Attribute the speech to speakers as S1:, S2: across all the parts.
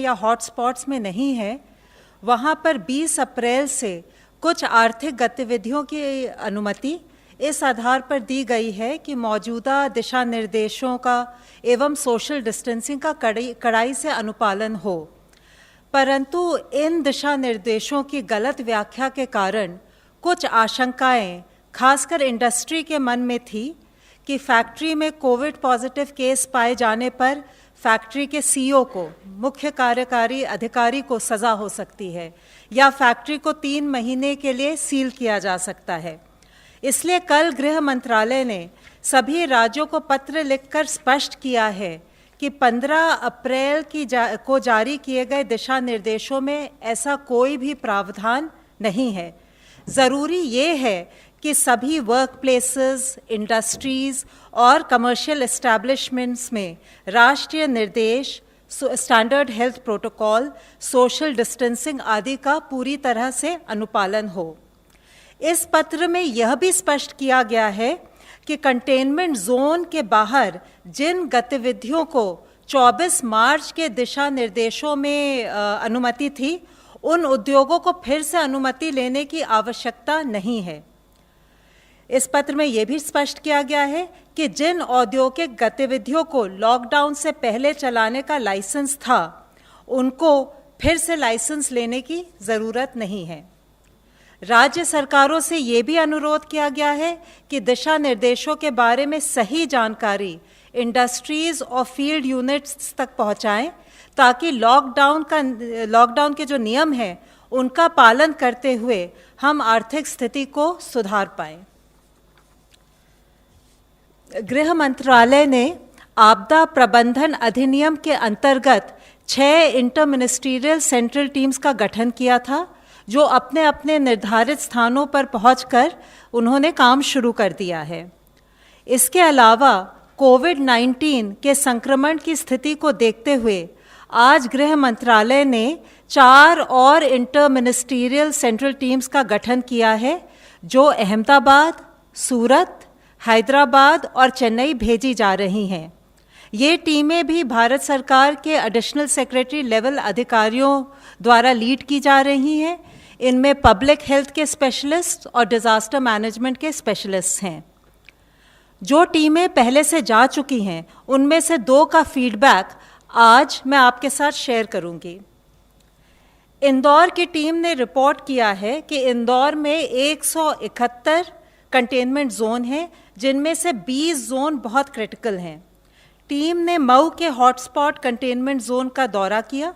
S1: या हॉटस्पॉट्स में नहीं है, वहाँ पर 20 अप्रैल से कुछ आर्थिक गतिविधियों की अनुमति इस आधार पर दी गई है कि मौजूदा दिशा निर्देशों का एवं सोशल डिस्टेंसिंग का कड़ाई से अनुपालन हो। परंतु इन दिशा निर्देशों की गलत व्याख्या के कारण कुछ आशंकाएं खासकर इंडस्ट्री के मन में थी कि फैक्ट्री में कोविड पॉजिटिव केस पाए जाने पर फैक्ट्री के सीईओ को, मुख्य कार्यकारी अधिकारी को सज़ा हो सकती है या फैक्ट्री को 3 महीने के लिए सील किया जा सकता है। इसलिए कल गृह मंत्रालय ने सभी राज्यों को पत्र लिखकर स्पष्ट किया है कि 15 अप्रैल को जारी किए गए दिशा निर्देशों में ऐसा कोई भी प्रावधान नहीं है। ज़रूरी ये है कि सभी वर्क प्लेसेस, इंडस्ट्रीज़ और कमर्शियल एस्टैब्लिशमेंट्स में राष्ट्रीय निर्देश, standard health protocol, social distancing आदि का पूरी तरह से अनुपालन हो। इस पत्र में यह भी स्पष्ट किया गया है कि कंटेनमेंट जोन के बाहर जिन गतिविधियों को 24 मार्च के दिशा निर्देशों में अनुमति थी, उन उद्योगों को फिर से अनुमति लेने की आवश्यकता नहीं है। इस पत्र में यह भी स्पष्ट किया गया है कि जिन औद्योगिक गतिविधियों को लॉकडाउन से पहले चलाने का लाइसेंस था, उनको फिर से लाइसेंस लेने की ज़रूरत नहीं है। राज्य सरकारों से ये भी अनुरोध किया गया है कि दिशा निर्देशों के बारे में सही जानकारी इंडस्ट्रीज़ और फील्ड यूनिट्स तक पहुंचाएं, ताकि लॉकडाउन के जो नियम हैं उनका पालन करते हुए हम आर्थिक स्थिति को सुधार पाएं। गृह मंत्रालय ने आपदा प्रबंधन अधिनियम के अंतर्गत 6 इंटर मिनिस्ट्रियल सेंट्रल टीम्स का गठन किया था, जो अपने अपने निर्धारित स्थानों पर पहुंचकर उन्होंने काम शुरू कर दिया है। इसके अलावा कोविड-19 के संक्रमण की स्थिति को देखते हुए आज गृह मंत्रालय ने 4 और इंटर मिनिस्ट्रियल सेंट्रल टीम्स का गठन किया है, जो अहमदाबाद, सूरत, हैदराबाद और चेन्नई भेजी जा रही हैं। ये टीमें भी भारत सरकार के एडिशनल सेक्रेटरी लेवल अधिकारियों द्वारा लीड की जा रही हैं। इनमें पब्लिक हेल्थ के स्पेशलिस्ट और डिज़ास्टर मैनेजमेंट के स्पेशलिस्ट हैं। जो टीमें पहले से जा चुकी हैं, उनमें से 2 का फीडबैक आज मैं आपके साथ शेयर करूंगी। इंदौर की टीम ने रिपोर्ट किया है कि इंदौर में 171 कंटेनमेंट जोन हैं, जिनमें से 20 जोन बहुत क्रिटिकल हैं। टीम ने मऊ के हॉटस्पॉट कंटेनमेंट जोन का दौरा किया।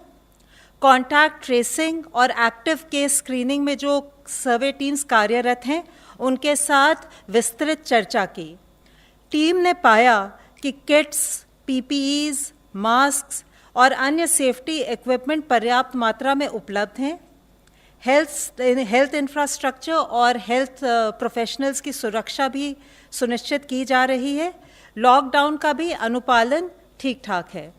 S1: कॉन्टैक्ट ट्रेसिंग और एक्टिव केस स्क्रीनिंग में जो सर्वे टीम्स कार्यरत हैं, उनके साथ विस्तृत चर्चा की। टीम ने पाया कि किट्स, पीपीईज, मास्क और अन्य सेफ्टी इक्विपमेंट पर्याप्त मात्रा में उपलब्ध हैं। हेल्थ इंफ्रास्ट्रक्चर और हेल्थ प्रोफेशनल्स की सुरक्षा भी सुनिश्चित की जा रही है। लॉकडाउन का भी अनुपालन ठीक ठाक है।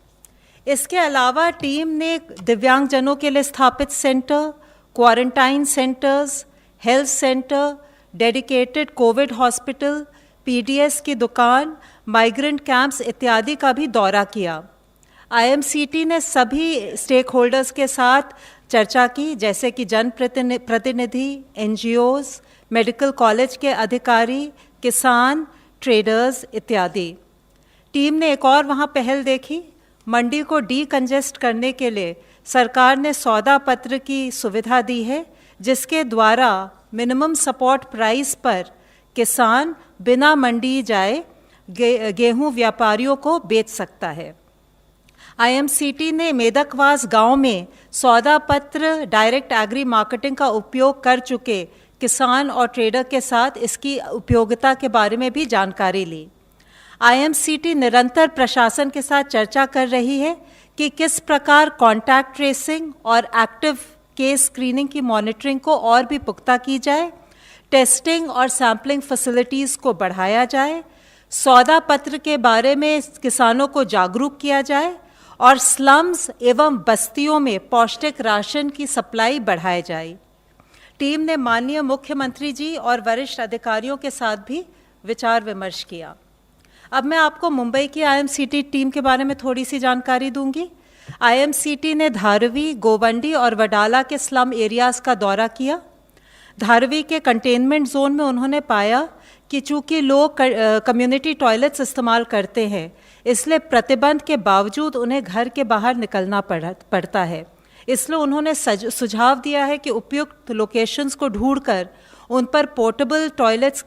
S1: इसके अलावा टीम ने दिव्यांगजनों के लिए स्थापित centre, quarantine centres, health centre, dedicated Covid hospital, PDS की दुकान, माइग्रेंट कैंप्स इत्यादि का भी दौरा किया। आईएमसीटी ने सभी स्टेक होल्डर्स के साथ चर्चा की, जैसे कि जनप्रतिनिधि, एनजीओज, मेडिकल कॉलेज के अधिकारी, किसान, ट्रेडर्स इत्यादि। टीम ने एक और वहाँ पहल देखी। मंडी को डीकंजेस्ट करने के लिए सरकार ने सौदा पत्र की सुविधा दी है, जिसके द्वारा मिनिमम सपोर्ट प्राइस पर किसान बिना मंडी जाए गेहूं व्यापारियों को बेच सकता है। आईएमसीटी ने मेदकवास गांव में सौदा पत्र डायरेक्ट एग्री मार्केटिंग का उपयोग कर चुके किसान और ट्रेडर के साथ इसकी उपयोगिता के बारे में भी जानकारी ली। आईएमसीटी निरंतर प्रशासन के साथ चर्चा कर रही है कि किस प्रकार कॉन्टैक्ट ट्रेसिंग और एक्टिव केस स्क्रीनिंग की मॉनिटरिंग को और भी पुख्ता की जाए, टेस्टिंग और सैम्पलिंग फैसिलिटीज़ को बढ़ाया जाए, सौदा पत्र के बारे में किसानों को जागरूक किया जाए और स्लम्स एवं बस्तियों में पौष्टिक राशन की सप्लाई बढ़ाई जाए। टीम ने माननीय मुख्यमंत्री जी और वरिष्ठ अधिकारियों के साथ भी विचार विमर्श किया। अब मैं आपको मुंबई की आईएमसीटी टीम के बारे में थोड़ी सी जानकारी दूंगी। आईएमसीटी ने धारवी, गोवंडी और वडाला के स्लम एरियाज़ का दौरा किया। धारवी के कंटेनमेंट जोन में उन्होंने पाया कि चूंकि लोग कम्युनिटी टॉयलेट्स इस्तेमाल करते हैं, इसलिए प्रतिबंध के बावजूद उन्हें घर के बाहर निकलना पड़ता है। इसलिए उन्होंने सुझाव दिया है कि उपयुक्त लोकेशंस को ढूंढकर उन पर पोर्टेबल टॉयलेट्स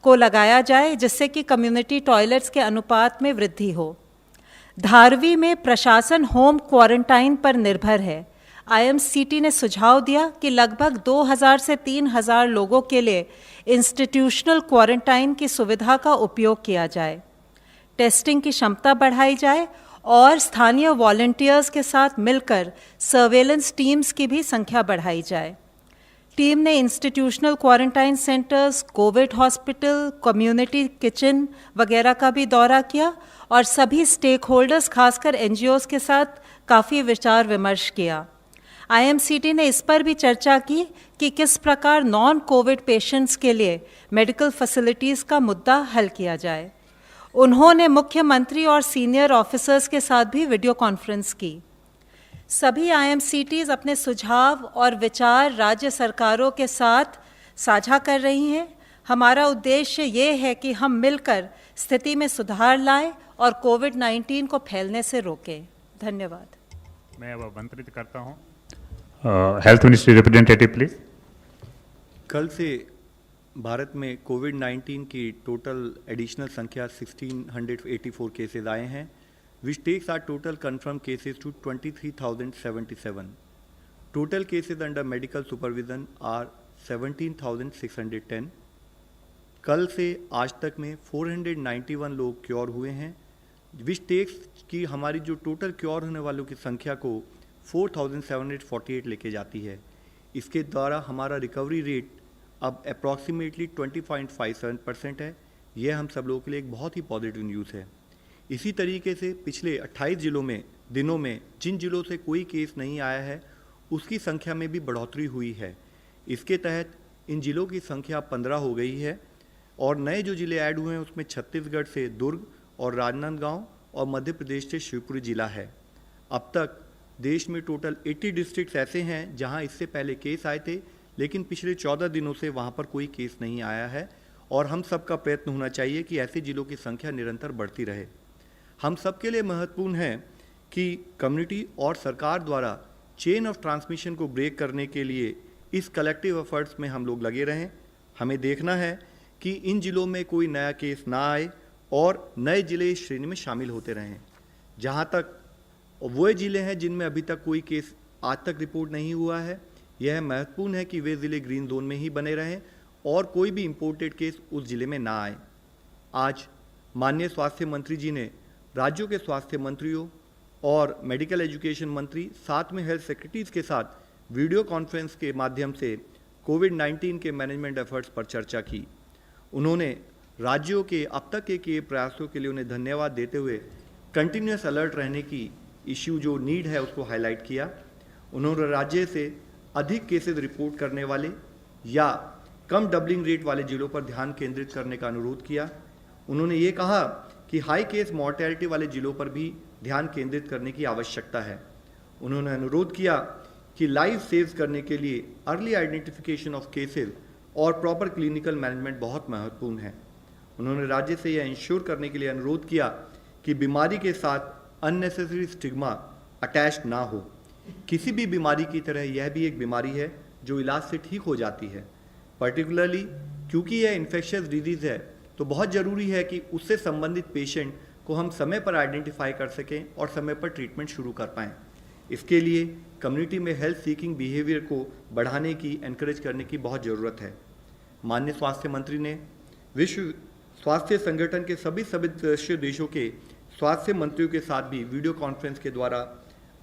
S1: को लगाया जाए, जिससे कि कम्युनिटी टॉयलेट्स के अनुपात में वृद्धि हो। धारवी में प्रशासन होम क्वारंटाइन पर निर्भर है। आईएमसीटी ने सुझाव दिया कि लगभग 2000 से 3000 लोगों के लिए इंस्टीट्यूशनल क्वारंटाइन की सुविधा का उपयोग किया जाए, टेस्टिंग की क्षमता बढ़ाई जाए और स्थानीय वॉलंटियर्स के साथ मिलकर सर्वेलेंस टीम्स की भी संख्या बढ़ाई जाए। टीम ने institutional quarantine centres, Covid hospital, community kitchen वगैरह का भी दौरा किया और सभी स्टेक होल्डर्स, खासकर एनजीओज़ के साथ काफ़ी विचार विमर्श किया। आईएमसीटी ने इस पर भी चर्चा की कि किस प्रकार नॉन कोविड पेशेंट्स के लिए मेडिकल फैसिलिटीज़ का मुद्दा हल किया जाए। उन्होंने मुख्यमंत्री और सीनियर ऑफिसर्स के साथ भी वीडियो कॉन्फ्रेंस की। सभी आईएमसीटीज़ अपने सुझाव और विचार राज्य सरकारों के साथ साझा कर रही हैं। हमारा उद्देश्य ये है कि हम मिलकर स्थिति में सुधार लाएं और कोविड-19 को फैलने से रोकें। धन्यवाद।
S2: मैं अब आमंत्रित करता हूँ हेल्थ मिनिस्ट्री रिप्रेजेंटेटिव प्लीज।
S3: कल से भारत में कोविड-19 की टोटल एडिशनल संख्या 1684 केसेस आए हैं, which takes our total confirmed cases to 23,077. Total cases under medical supervision are 17,610. कल से आज तक में 491 लोग क्योर हुए हैं, which takes कि हमारी जो टोटल क्योर होने वालों की संख्या को 4,748 लेके जाती है। इसके द्वारा हमारा रिकवरी रेट अब अप्रॉक्सीमेटली 20.57% है। यह हम सब लोगों के लिए एक बहुत ही पॉजिटिव न्यूज़ है। इसी तरीके से पिछले 28 दिनों में जिन जिलों से कोई केस नहीं आया है, उसकी संख्या में भी बढ़ोतरी हुई है। इसके तहत इन जिलों की संख्या 15 हो गई है और नए जो ज़िले ऐड हुए हैं उसमें छत्तीसगढ़ से दुर्ग और राजनांदगांव और मध्य प्रदेश से शिवपुरी जिला है। अब तक देश में टोटल 80 डिस्ट्रिक्ट्स ऐसे हैं जहां इससे पहले केस आए थे, लेकिन पिछले 14 दिनों से वहां पर कोई केस नहीं आया है और हम सबका प्रयत्न होना चाहिए कि ऐसे जिलों की संख्या निरंतर बढ़ती रहे। हम सबके लिए महत्वपूर्ण है कि कम्युनिटी और सरकार द्वारा चेन ऑफ ट्रांसमिशन को ब्रेक करने के लिए इस कलेक्टिव एफर्ट्स में हम लोग लगे रहें। हमें देखना है कि इन जिलों में कोई नया केस ना आए और नए जिले इस श्रेणी में शामिल होते रहें। जहां तक वो जिले हैं जिनमें अभी तक कोई केस आज तक रिपोर्ट नहीं हुआ है, यह महत्वपूर्ण है कि वे ज़िले ग्रीन जोन में ही बने रहें और कोई भी इम्पोर्टेड केस उस ज़िले में ना आए। आज माननीय स्वास्थ्य मंत्री जी ने राज्यों के स्वास्थ्य मंत्रियों और मेडिकल एजुकेशन मंत्री साथ में हेल्थ सेक्रेटरीज के साथ वीडियो कॉन्फ्रेंस के माध्यम से कोविड-19 के मैनेजमेंट एफर्ट्स पर चर्चा की। उन्होंने राज्यों के अब तक के किए प्रयासों के लिए उन्हें धन्यवाद देते हुए कंटिन्यूस अलर्ट रहने की इश्यू जो नीड है उसको हाईलाइट किया। उन्होंने राज्य से अधिक केसेस रिपोर्ट करने वाले या कम डबलिंग रेट वाले जिलों पर ध्यान केंद्रित करने का अनुरोध किया। उन्होंने ये कहा कि हाई केस मॉर्टेलिटी वाले जिलों पर भी ध्यान केंद्रित करने की आवश्यकता है। उन्होंने अनुरोध किया कि लाइव सेव्स करने के लिए अर्ली आइडेंटिफिकेशन ऑफ केसेस और प्रॉपर क्लिनिकल मैनेजमेंट बहुत महत्वपूर्ण है। उन्होंने राज्य से यह इंश्योर करने के लिए अनुरोध किया कि बीमारी के साथ अननेसेसरी स्टिग्मा अटैच ना हो। किसी भी बीमारी की तरह यह भी एक बीमारी है जो इलाज से ठीक हो जाती है। पर्टिकुलरली क्योंकि यह इन्फेक्शियस डिजीज़ है तो बहुत ज़रूरी है कि उससे संबंधित पेशेंट को हम समय पर आइडेंटिफाई कर सकें और समय पर ट्रीटमेंट शुरू कर पाएँ। इसके लिए कम्युनिटी में हेल्थ सीकिंग बिहेवियर को बढ़ाने की, एनकरेज करने की बहुत ज़रूरत है। माननीय स्वास्थ्य मंत्री ने विश्व स्वास्थ्य संगठन के सभी सदस्य देशों के स्वास्थ्य मंत्रियों के साथ भी वीडियो कॉन्फ्रेंस के द्वारा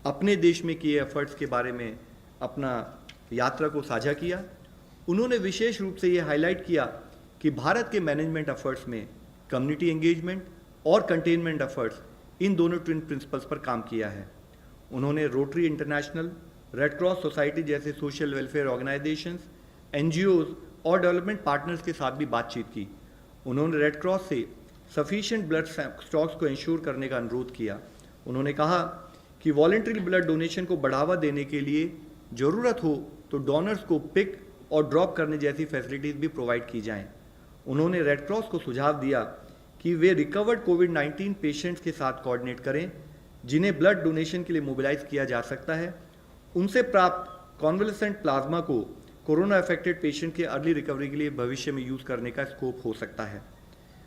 S3: अपने देश में किए एफर्ट्स के बारे में अपना यात्रा को साझा किया। उन्होंने विशेष रूप से ये हाईलाइट किया कि भारत के मैनेजमेंट एफर्ट्स में कम्युनिटी एंगेजमेंट और कंटेनमेंट एफर्ट्स, इन दोनों ट्विन प्रिंसिपल्स पर काम किया है। उन्होंने rotary international, red cross society जैसे सोशल वेलफेयर ऑर्गेनाइजेशंस, एनजीओज और डेवलपमेंट पार्टनर्स के साथ भी बातचीत की। उन्होंने रेड क्रॉस से सफिशिएंट ब्लड स्टॉक्स को इंश्योर करने का अनुरोध किया। उन्होंने कहा कि वॉलेंटरी ब्लड डोनेशन को बढ़ावा देने के लिए ज़रूरत हो तो डोनर्स को पिक और ड्रॉप करने जैसी फैसिलिटीज़ भी प्रोवाइड की जाएं। उन्होंने रेड क्रॉस को सुझाव दिया कि वे रिकवर्ड कोविड-19 पेशेंट्स के साथ कोऑर्डिनेट करें जिन्हें ब्लड डोनेशन के लिए मोबिलाइज किया जा सकता है। उनसे प्राप्त कॉन्वलेसेंट प्लाज्मा को कोरोना अफेक्टेड पेशेंट के अर्ली रिकवरी के लिए भविष्य में यूज़ करने का स्कोप हो सकता है।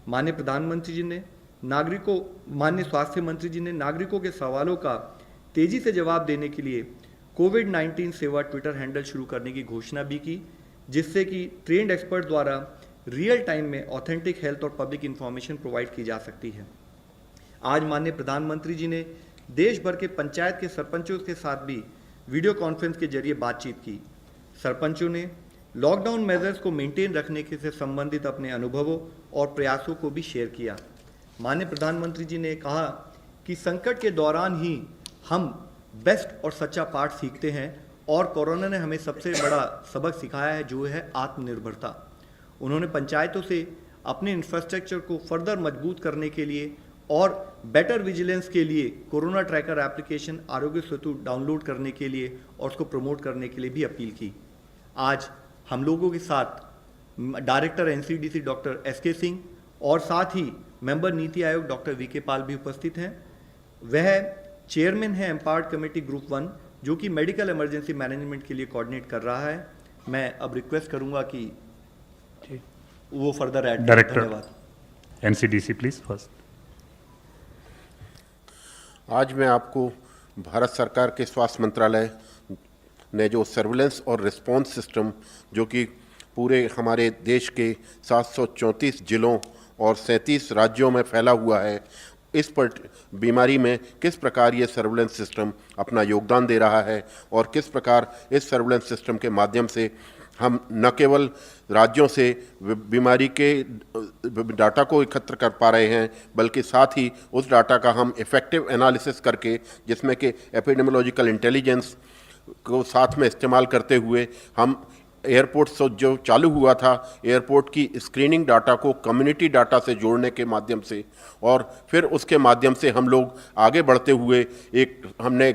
S3: माननीय प्रधानमंत्री जी ने माननीय स्वास्थ्य मंत्री जी ने नागरिकों के सवालों का तेजी से जवाब देने के लिए कोविड-19 सेवा ट्विटर हैंडल शुरू करने की घोषणा भी की, जिससे कि ट्रेंड एक्सपर्ट द्वारा रियल टाइम में ऑथेंटिक हेल्थ और पब्लिक इंफॉर्मेशन प्रोवाइड की जा सकती है। आज माननीय प्रधानमंत्री जी ने देश भर के पंचायत के सरपंचों के साथ भी वीडियो कॉन्फ्रेंस के जरिए बातचीत की। सरपंचों ने लॉकडाउन मेजर्स को मेंटेन रखने के से संबंधित अपने अनुभवों और प्रयासों को भी शेयर किया। माननीय प्रधानमंत्री जी ने कहा कि संकट के दौरान ही हम बेस्ट और सच्चा पाठ सीखते हैं और कोरोना ने हमें सबसे बड़ा सबक सिखाया है, जो है आत्मनिर्भरता। उन्होंने पंचायतों से अपने इंफ्रास्ट्रक्चर को फर्दर मजबूत करने के लिए और बेटर विजिलेंस के लिए corona tracker application Aarogya Setu download करने के लिए और उसको प्रमोट करने के लिए भी अपील की। आज हम लोगों के साथ director NCDC doctor SK Singh और साथ ही member NITI Aayog doctor VK पाल भी उपस्थित हैं। वह चेयरमैन है एम्पावर्ड कमेटी ग्रुप 1, जो कि मेडिकल इमरजेंसी मैनेजमेंट के लिए कोऑर्डिनेट कर रहा है। मैं अब रिक्वेस्ट करूंगा कि वो further add.
S2: Director NCDC please first.
S4: आज मैं आपको भारत सरकार के स्वास्थ्य मंत्रालय ने जो सर्विलेंस और रिस्पांस सिस्टम, जो कि पूरे हमारे देश के 734 जिलों और 37 राज्यों में फैला हुआ है, इस पर बीमारी में किस प्रकार ये सर्विलेंस सिस्टम अपना योगदान दे रहा है और किस प्रकार इस सर्विलेंस सिस्टम के माध्यम से हम न केवल राज्यों से बीमारी के डाटा को एकत्र कर पा रहे हैं, बल्कि साथ ही उस डाटा का हम इफ़ेक्टिव एनालिसिस करके, जिसमें कि एपिडेमियोलॉजिकल इंटेलिजेंस को साथ में इस्तेमाल करते हुए हम एयरपोर्ट से जो चालू हुआ था, एयरपोर्ट की स्क्रीनिंग डाटा को कम्युनिटी डाटा से जोड़ने के माध्यम से और फिर उसके माध्यम से हम लोग आगे बढ़ते हुए हमने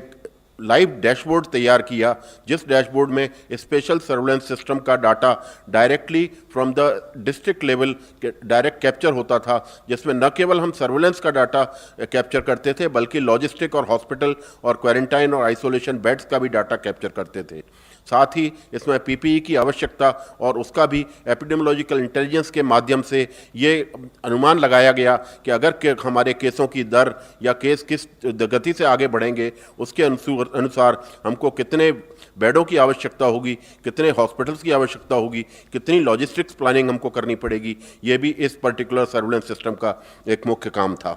S4: लाइव डैशबोर्ड तैयार किया, जिस डैशबोर्ड में स्पेशल सर्विलेंस सिस्टम का data directly from the district level direct capture होता था, जिसमें न केवल हम सर्विलेंस का डाटा कैप्चर करते थे, बल्कि लॉजिस्टिक और हॉस्पिटल और क्वारंटाइन और आइसोलेशन बेड्स का भी डाटा कैप्चर करते थे। साथ ही इसमें पीपीई की आवश्यकता और उसका भी एपिडेमियोलॉजिकल इंटेलिजेंस के माध्यम से ये अनुमान लगाया गया कि अगर हमारे केसों की दर या केस किस गति से आगे बढ़ेंगे, उसके अनुसार हमको कितने बेडों की आवश्यकता होगी, कितने हॉस्पिटल्स की आवश्यकता होगी, कितनी लॉजिस्टिक्स प्लानिंग हमको करनी पड़ेगी। ये भी इस पर्टिकुलर सर्विलेंस सिस्टम का एक मुख्य काम था।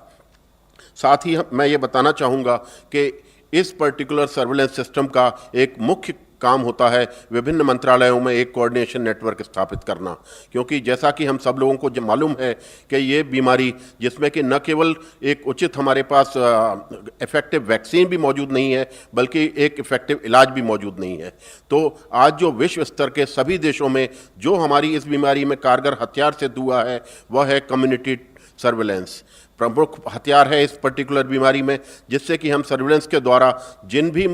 S4: साथ ही मैं ये बताना चाहूँगा कि इस पर्टिकुलर सर्विलेंस सिस्टम का एक मुख्य काम होता है विभिन्न मंत्रालयों में एक कोऑर्डिनेशन नेटवर्क स्थापित करना, क्योंकि जैसा कि हम सब लोगों को जो मालूम है कि ये बीमारी, जिसमें कि न केवल एक उचित हमारे पास इफेक्टिव वैक्सीन भी मौजूद नहीं है, बल्कि एक इफेक्टिव इलाज भी मौजूद नहीं है। तो आज जो विश्व स्तर के सभी देशों में जो हमारी इस बीमारी में कारगर हथियार सिद्ध हुआ है, वह है कम्युनिटी सर्विलेंस। प्रमुख हथियार है इस पर्टिकुलर बीमारी में, जिससे कि हम सर्विलेंस के द्वारा जिन भी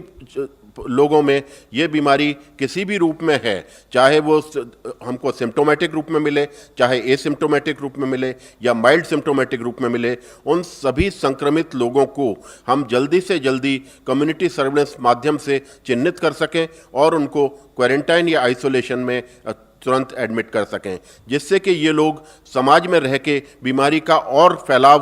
S4: लोगों में ये बीमारी किसी भी रूप में है, चाहे वो हमको सिम्टोमेटिक रूप में मिले, चाहे एसिम्टोमेटिक रूप में मिले या माइल्ड सिम्टोमेटिक रूप में मिले, उन सभी संक्रमित लोगों को हम जल्दी से जल्दी कम्युनिटी सर्विलेंस माध्यम से चिन्हित कर सकें और उनको क्वारंटाइन या आइसोलेशन में तुरंत एडमिट कर सकें, जिससे कि ये लोग समाज में रह के बीमारी का और फैलाव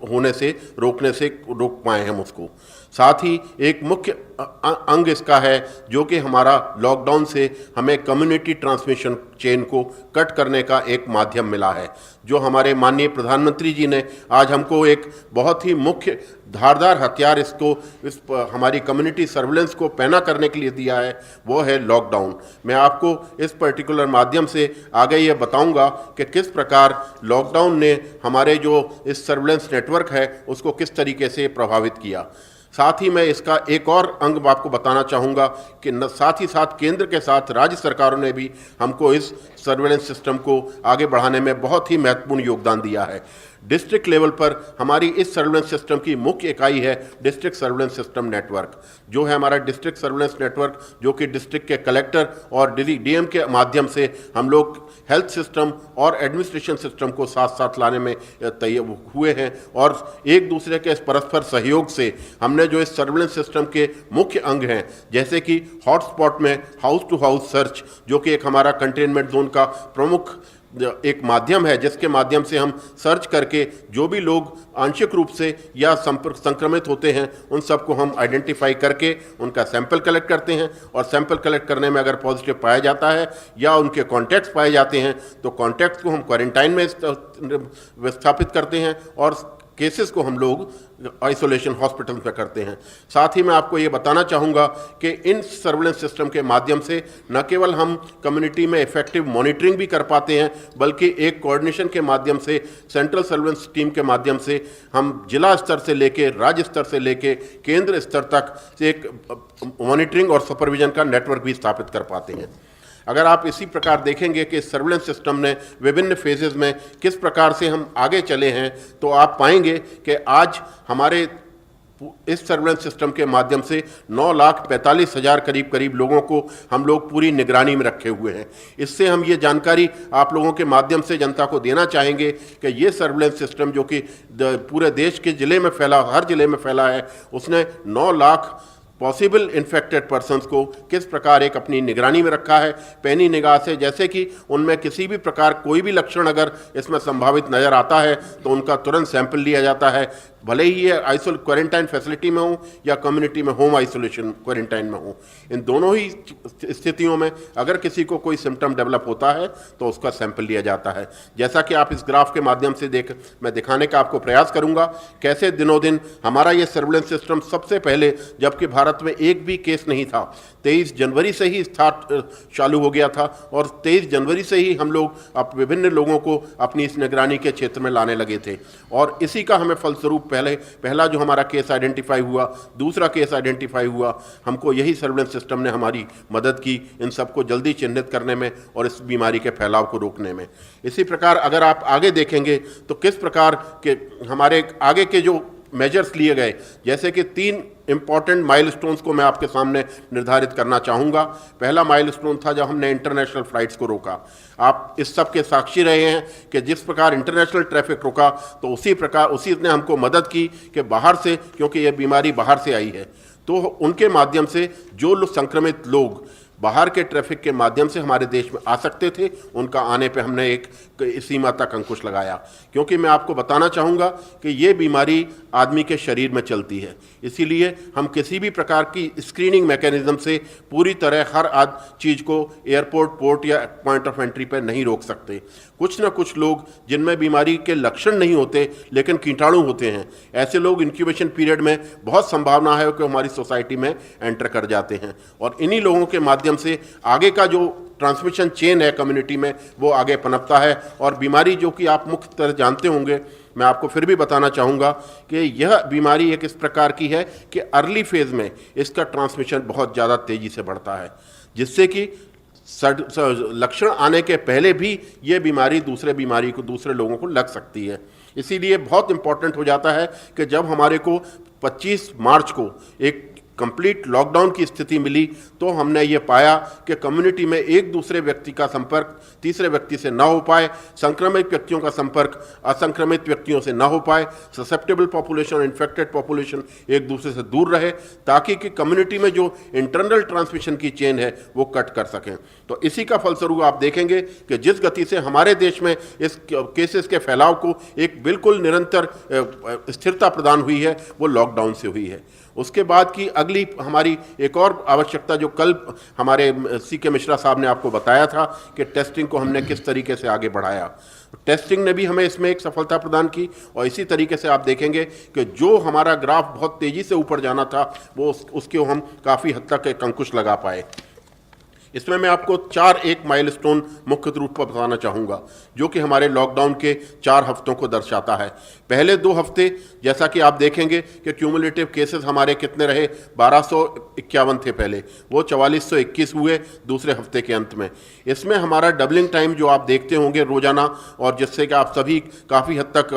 S4: होने से रोक पाएँ हम उसको। साथ ही एक मुख्य अंग इसका है जो कि हमारा लॉकडाउन से हमें कम्युनिटी ट्रांसमिशन चेन को कट करने का एक माध्यम मिला है, जो हमारे माननीय प्रधानमंत्री जी ने आज हमको एक बहुत ही मुख्य धारदार हथियार इस हमारी कम्युनिटी सर्विलेंस को पैना करने के लिए दिया है, वो है लॉकडाउन। मैं आपको इस पर्टिकुलर माध्यम से आगे ये बताऊंगा कि किस प्रकार लॉकडाउन ने हमारे जो इस सर्विलेंस नेटवर्क है उसको किस तरीके से प्रभावित किया। साथ ही मैं इसका एक और अंग आपको बताना चाहूँगा कि साथ ही साथ केंद्र के साथ राज्य सरकारों ने भी हमको इस सर्विलेंस सिस्टम को आगे बढ़ाने में बहुत ही महत्वपूर्ण योगदान दिया है। डिस्ट्रिक्ट लेवल पर हमारी इस सर्विलेंस सिस्टम की मुख्य इकाई है डिस्ट्रिक्ट सर्विलेंस सिस्टम नेटवर्क, जो है हमारा डिस्ट्रिक्ट सर्विलेंस नेटवर्क, जो कि डिस्ट्रिक्ट के कलेक्टर और डीएम के माध्यम से हम लोग हेल्थ सिस्टम और एडमिनिस्ट्रेशन सिस्टम को साथ साथ लाने में तैयार हुए हैं। और एक दूसरे के परस्पर सहयोग से हमने जो इस सर्विलेंस सिस्टम के मुख्य अंग हैं, जैसे कि हॉटस्पॉट में हाउस टू हाउस सर्च, जो कि एक हमारा कंटेनमेंट जोन का प्रमुख एक माध्यम है, जिसके माध्यम से हम सर्च करके जो भी लोग आंशिक रूप से या संक्रमित होते हैं उन सबको हम आइडेंटिफाई करके उनका सैंपल कलेक्ट करते हैं। और सैंपल कलेक्ट करने में अगर पॉजिटिव पाया जाता है या उनके कॉन्टैक्ट्स पाए जाते हैं तो कॉन्टैक्ट्स को हम क्वारंटाइन में विस्थापित करते हैं और केसेस को हम लोग आइसोलेशन हॉस्पिटल में करते हैं। साथ ही मैं आपको ये बताना चाहूँगा कि इन सर्विलेंस सिस्टम के माध्यम से न केवल हम कम्युनिटी में इफेक्टिव मॉनिटरिंग भी कर पाते हैं, बल्कि एक कोऑर्डिनेशन के माध्यम से सेंट्रल सर्विलेंस टीम के माध्यम से हम जिला स्तर से लेके राज्य स्तर से लेके केंद्र स्तर तक से एक मॉनिटरिंग और सुपरविजन का नेटवर्क भी स्थापित कर पाते हैं। अगर आप इसी प्रकार देखेंगे कि सर्विलेंस सिस्टम ने विभिन्न फेजेस में किस प्रकार से हम आगे चले हैं, तो आप पाएंगे कि आज हमारे इस सर्विलेंस सिस्टम के माध्यम से 9,45,000 करीब लोगों को हम लोग पूरी निगरानी में रखे हुए हैं। इससे हम ये जानकारी आप लोगों के माध्यम से जनता को देना चाहेंगे कि ये सर्विलेंस सिस्टम जो कि पूरे देश के जिले में फैला, हर जिले में फैला है, उसने 9 लाख पॉसिबल इन्फेक्टेड पर्सन्स को किस प्रकार एक अपनी निगरानी में रखा है, पैनी निगाह से। जैसे कि उनमें किसी भी प्रकार कोई भी लक्षण अगर इसमें संभावित नज़र आता है तो उनका तुरंत सैंपल लिया जाता है, भले ही ये क्वारंटाइन फैसिलिटी में हो या कम्युनिटी में होम आइसोलेशन क्वारंटाइन में हो। इन दोनों ही स्थितियों में अगर किसी को कोई सिम्टम डेवलप होता है तो उसका सैंपल लिया जाता है। जैसा कि आप इस ग्राफ के माध्यम से मैं दिखाने का आपको प्रयास करूंगा कैसे दिनों दिन हमारा ये सर्विलेंस सिस्टम सबसे पहले, जबकि भारत में एक भी केस नहीं था, 23 जनवरी से ही चालू हो गया था और 23 जनवरी से ही हम लोग विभिन्न लोगों को अपनी इस निगरानी के क्षेत्र में लाने लगे थे। और इसी का हमें फलस्वरूप पहला जो हमारा केस आइडेंटिफाई हुआ, दूसरा केस आइडेंटिफाई हुआ, हमको यही सर्विलेंस सिस्टम ने हमारी मदद की इन सबको जल्दी चिन्हित करने में और इस बीमारी के फैलाव को रोकने में। इसी प्रकार अगर आप आगे देखेंगे तो किस प्रकार के हमारे आगे के जो मेजर्स लिए गए, जैसे कि 3 इंपॉर्टेंट माइलस्टोन्स को मैं आपके सामने निर्धारित करना चाहूँगा। पहला माइलस्टोन था जब हमने इंटरनेशनल फ्लाइट्स को रोका। आप इस सब के साक्षी रहे हैं कि जिस प्रकार इंटरनेशनल ट्रैफिक रुका तो उसी ने हमको मदद की कि बाहर से, क्योंकि ये बीमारी बाहर से आई है, तो उनके माध्यम से जो संक्रमित लोग बाहर के ट्रैफिक के माध्यम से हमारे देश में आ सकते थे, उनका आने पे हमने एक सीमा तक अंकुश लगाया। क्योंकि मैं आपको बताना चाहूँगा कि ये बीमारी आदमी के शरीर में चलती है, इसीलिए हम किसी भी प्रकार की स्क्रीनिंग मैकेनिज्म से पूरी तरह हर चीज़ को एयरपोर्ट, पोर्ट या पॉइंट ऑफ एंट्री पर नहीं रोक सकते। कुछ ना कुछ लोग जिनमें बीमारी के लक्षण नहीं होते लेकिन कीटाणु होते हैं, ऐसे लोग इंक्यूबेशन पीरियड में बहुत संभावना है कि हमारी सोसाइटी में एंटर कर जाते हैं और इन्हीं लोगों के माध्यम से आगे का जो ट्रांसमिशन चेन है कम्युनिटी में वो आगे पनपता है। और बीमारी जो कि आप मुख्य तरह जानते होंगे, मैं आपको फिर भी बताना चाहूँगा कि यह बीमारी एक इस प्रकार की है कि अर्ली फेज़ में इसका ट्रांसमिशन बहुत ज़्यादा तेज़ी से बढ़ता है, जिससे कि लक्षण आने के पहले भी ये बीमारी दूसरे लोगों को लग सकती है। इसीलिए बहुत इम्पॉर्टेंट हो जाता है कि जब हमारे को 25 मार्च को एक कंप्लीट लॉकडाउन की स्थिति मिली तो हमने ये पाया कि कम्युनिटी में एक दूसरे व्यक्ति का संपर्क तीसरे व्यक्ति से ना हो पाए, संक्रमित व्यक्तियों का संपर्क असंक्रमित व्यक्तियों से ना हो पाए, ससेप्टेबल पॉपुलेशन और इन्फेक्टेड पॉपुलेशन एक दूसरे से दूर रहे, ताकि कि कम्युनिटी में जो इंटरनल ट्रांसमिशन की चेन है वो कट कर सकें। तो इसी का फलस्वरूप आप देखेंगे कि जिस गति से हमारे देश में इस केसेस के फैलाव को एक बिल्कुल निरंतर स्थिरता प्रदान हुई है वो लॉकडाउन से हुई है। उसके बाद की अगली हमारी एक और आवश्यकता जो कल हमारे CK मिश्रा साहब ने आपको बताया था कि टेस्टिंग को हमने किस तरीके से आगे बढ़ाया। टेस्टिंग ने भी हमें इसमें एक सफलता प्रदान की और इसी तरीके से आप देखेंगे कि जो हमारा ग्राफ बहुत तेज़ी से ऊपर जाना था वो उसके हम काफ़ी हद तक एक अंकुश लगा पाए। इसमें मैं आपको 4 माइलस्टोन मुख्य रूप पर बताना चाहूँगा, जो कि हमारे लॉकडाउन के 4 हफ्तों को दर्शाता है। पहले 2 हफ्ते जैसा कि आप देखेंगे कि क्यूमुलेटिव केसेस हमारे कितने रहे, 1251 थे पहले, वो 4421 हुए दूसरे हफ्ते के अंत में। इसमें हमारा डबलिंग टाइम जो आप देखते होंगे रोजाना, और जिससे कि आप सभी काफ़ी हद तक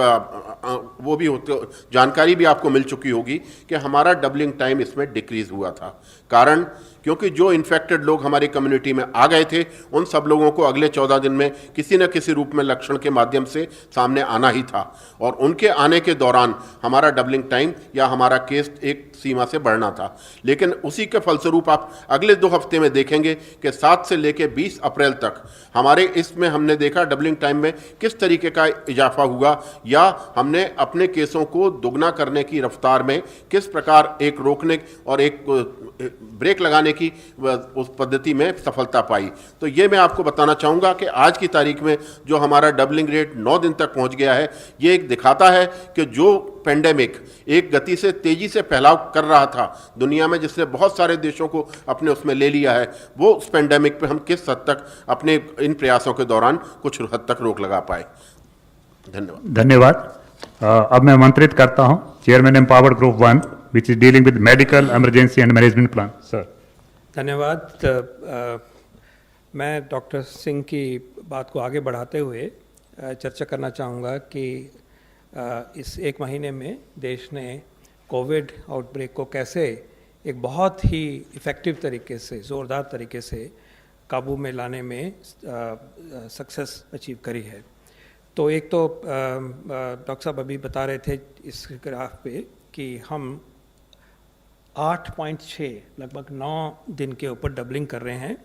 S4: वो भी होते जानकारी भी आपको मिल चुकी होगी कि हमारा डबलिंग टाइम इसमें डिक्रीज हुआ था। कारण क्योंकि जो इन्फेक्टेड लोग हमारी कम्युनिटी में आ गए थे, उन सब लोगों को अगले 14 दिन में किसी न किसी रूप में लक्षण के माध्यम से सामने आना ही था, और उनके आने के दौरान हमारा डबलिंग टाइम या हमारा केस एक सीमा से बढ़ना था। लेकिन उसी के फलस्वरूप आप अगले 2 हफ्ते में देखेंगे कि 7 से लेकर 20 अप्रैल तक हमारे इसमें हमने देखा डबलिंग टाइम में किस तरीके का इजाफा हुआ, या हमने अपने केसों को दुगना करने की रफ्तार में किस प्रकार एक रोकने और एक ब्रेक लगाने की उस पद्धति में सफलता पाई। तो ये मैं आपको बताना चाहूँगा कि आज की तारीख में जो हमारा डबलिंग रेट 9 दिन तक पहुँच गया है, ये एक दिखाता है कि जो पेंडेमिक एक गति से तेज़ी से फैलाव कर रहा था दुनिया में, जिसने बहुत सारे देशों को अपने उसमें ले लिया है, वो उस पेंडेमिक पे हम किस हद तक अपने इन प्रयासों के दौरान कुछ हद तक रोक लगा पाए।
S2: धन्यवाद। अब मैं आमंत्रित करता हूं chairman empowered group 1 which is dealing with medical emergency and management plan. Sir.
S5: धन्यवाद। मैं डॉक्टर सिंह की बात को आगे बढ़ाते हुए चर्चा करना चाहूँगा कि इस 1 महीने में देश ने कोविड आउटब्रेक को कैसे एक बहुत ही इफ़ेक्टिव तरीके से, ज़ोरदार तरीके से काबू में लाने में सक्सेस अचीव करी है। तो एक तो डॉक्टर साहब अभी बता रहे थे इस ग्राफ पे कि हम 8.6 लगभग 9 दिन के ऊपर डबलिंग कर रहे हैं,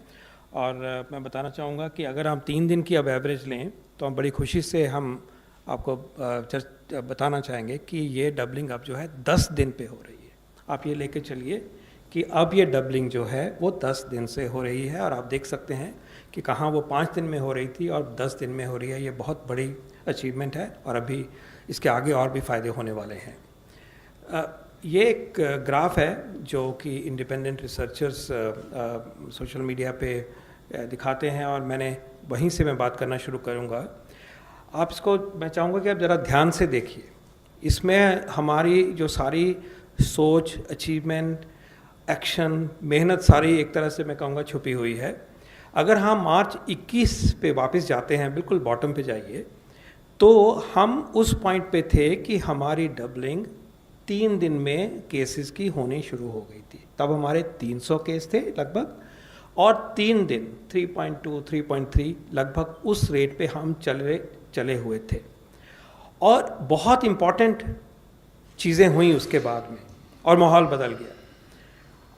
S5: और मैं बताना चाहूँगा कि अगर हम 3 दिन की अब एवरेज लें तो हम बड़ी खुशी से हम आपको बताना चाहेंगे कि ये डबलिंग अब जो है 10 दिन पे हो रही है। आप ये लेके चलिए कि अब ये डबलिंग जो है वो 10 दिन से हो रही है, और आप देख सकते हैं कि कहाँ वो 5 दिन में हो रही थी और 10 दिन में हो रही है। ये बहुत बड़ी अचीवमेंट है, और अभी इसके आगे और भी फ़ायदे होने वाले हैं। ये एक ग्राफ है जो कि इंडिपेंडेंट रिसर्चर्स सोशल मीडिया पे दिखाते हैं, और मैंने वहीं से मैं बात करना शुरू करूँगा। आप इसको मैं चाहूँगा कि आप ज़रा ध्यान से देखिए। इसमें हमारी जो सारी सोच, अचीवमेंट, एक्शन, मेहनत सारी एक तरह से मैं कहूँगा छुपी हुई है। अगर हम मार्च 21 पे वापस जाते हैं, बिल्कुल बॉटम पे जाइए, तो हम उस पॉइंट पे थे कि हमारी डबलिंग 3 दिन में केसेस की होनी शुरू हो गई थी। तब हमारे 300 केस थे लगभग, और 3 दिन 3.2, 3.3 लगभग उस रेट पे हम चले हुए थे। और बहुत इम्पॉर्टेंट चीज़ें हुई उसके बाद में, और माहौल बदल गया।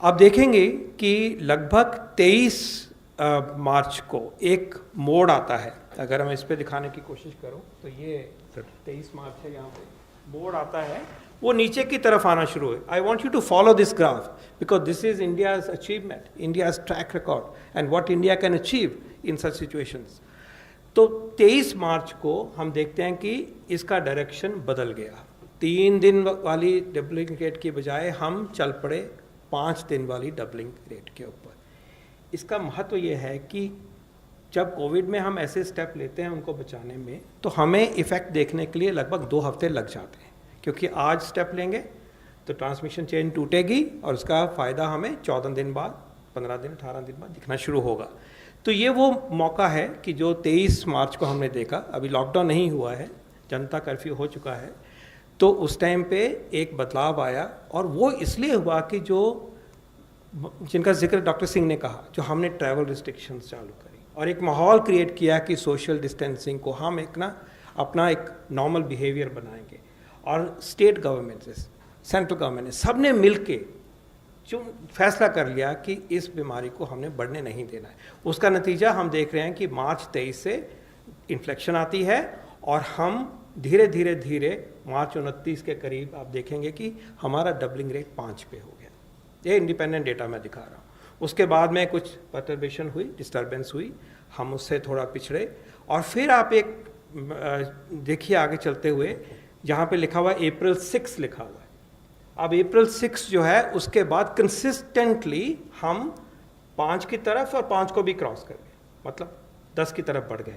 S5: आप देखेंगे कि लगभग 23 मार्च को एक मोड़ आता है। अगर मैं इस पे दिखाने की कोशिश करूं तो ये 23 मार्च है, यहाँ पे मोड़ आता है, वो नीचे की तरफ आना शुरू है। I want you to follow this graph because this is India's achievement, India's track record and what India can achieve in such situations. तो 23 मार्च को हम देखते हैं कि इसका डायरेक्शन बदल गया। 3 दिन वाली डबलिंग रेट की बजाय हम चल पड़े 5 दिन वाली डबलिंग रेट के ऊपर। इसका महत्व ये है कि जब कोविड में हम ऐसे स्टेप लेते हैं उनको बचाने में, तो हमें इफ़ेक्ट देखने के लिए लगभग 2 हफ्ते लग जाते हैं, क्योंकि आज स्टेप लेंगे तो ट्रांसमिशन चेन टूटेगी और उसका फ़ायदा हमें 14 दिन बाद, 15 दिन, 18 दिन बाद दिखना शुरू होगा। तो ये वो मौका है कि जो 23 मार्च को हमने देखा, अभी लॉकडाउन नहीं हुआ है, जनता कर्फ्यू हो चुका है, तो उस टाइम पे एक बदलाव आया। और वो इसलिए हुआ कि जो जिनका जिक्र डॉक्टर सिंह ने कहा, जो हमने ट्रैवल रिस्ट्रिक्शंस चालू करी और एक माहौल क्रिएट किया कि सोशल डिस्टेंसिंग को हम एक ना अपना एक नॉर्मल बिहेवियर बनाएंगे। और स्टेट गवर्नमेंट से सेंट्रल गवर्नमेंट ने सब ने मिल के जो फैसला कर लिया कि इस बीमारी को हमने बढ़ने नहीं देना है। उसका नतीजा हम देख रहे हैं कि मार्च 23 से इन्फ्लेक्शन आती है, और हम धीरे धीरे धीरे मार्च 29 के करीब आप देखेंगे कि हमारा डबलिंग रेट 5 पे हो गया। ये इंडिपेंडेंट डेटा मैं दिखा रहा हूँ। उसके बाद में कुछ परटर्बेशन हुई, डिस्टर्बेंस हुई, हम उससे थोड़ा पिछड़े, और फिर आप एक देखिए आगे चलते हुए, जहाँ पे लिखा हुआ है अप्रैल 6 लिखा हुआ है। अब अप्रैल 6 जो है उसके बाद कंसिस्टेंटली हम 5 की तरफ और 5 को भी क्रॉस कर गए, मतलब 10 की तरफ बढ़ गए।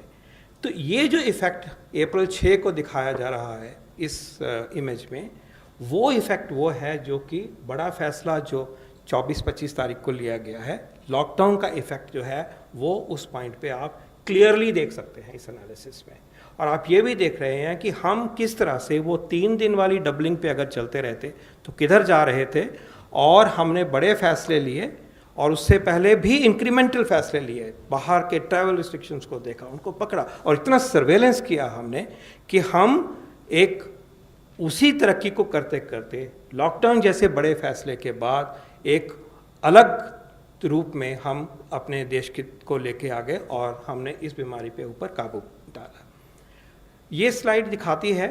S5: तो ये जो इफ़ेक्ट अप्रैल 6 को दिखाया जा रहा है इस इमेज में, वो इफ़ेक्ट वो है जो कि बड़ा फैसला जो 24-25 तारीख को लिया गया है, लॉकडाउन का इफ़ेक्ट जो है वो उस पॉइंट पे आप क्लियरली देख सकते हैं इस एनालिसिस में। और आप ये भी देख रहे हैं कि हम किस तरह से वो 3 दिन वाली डबलिंग पे अगर चलते रहते तो किधर जा रहे थे, और हमने बड़े फैसले लिए और उससे पहले भी इंक्रीमेंटल फैसले लिए, बाहर के ट्रैवल रिस्ट्रिक्शंस को देखा, उनको पकड़ा और इतना सर्वेलेंस किया हमने कि हम एक उसी तरक्की को करते करते लॉकडाउन जैसे बड़े फैसले के बाद एक अलग रूप में हम अपने देश को लेके आ गए और हमने इस बीमारी पे ऊपर काबू डाला। ये स्लाइड दिखाती है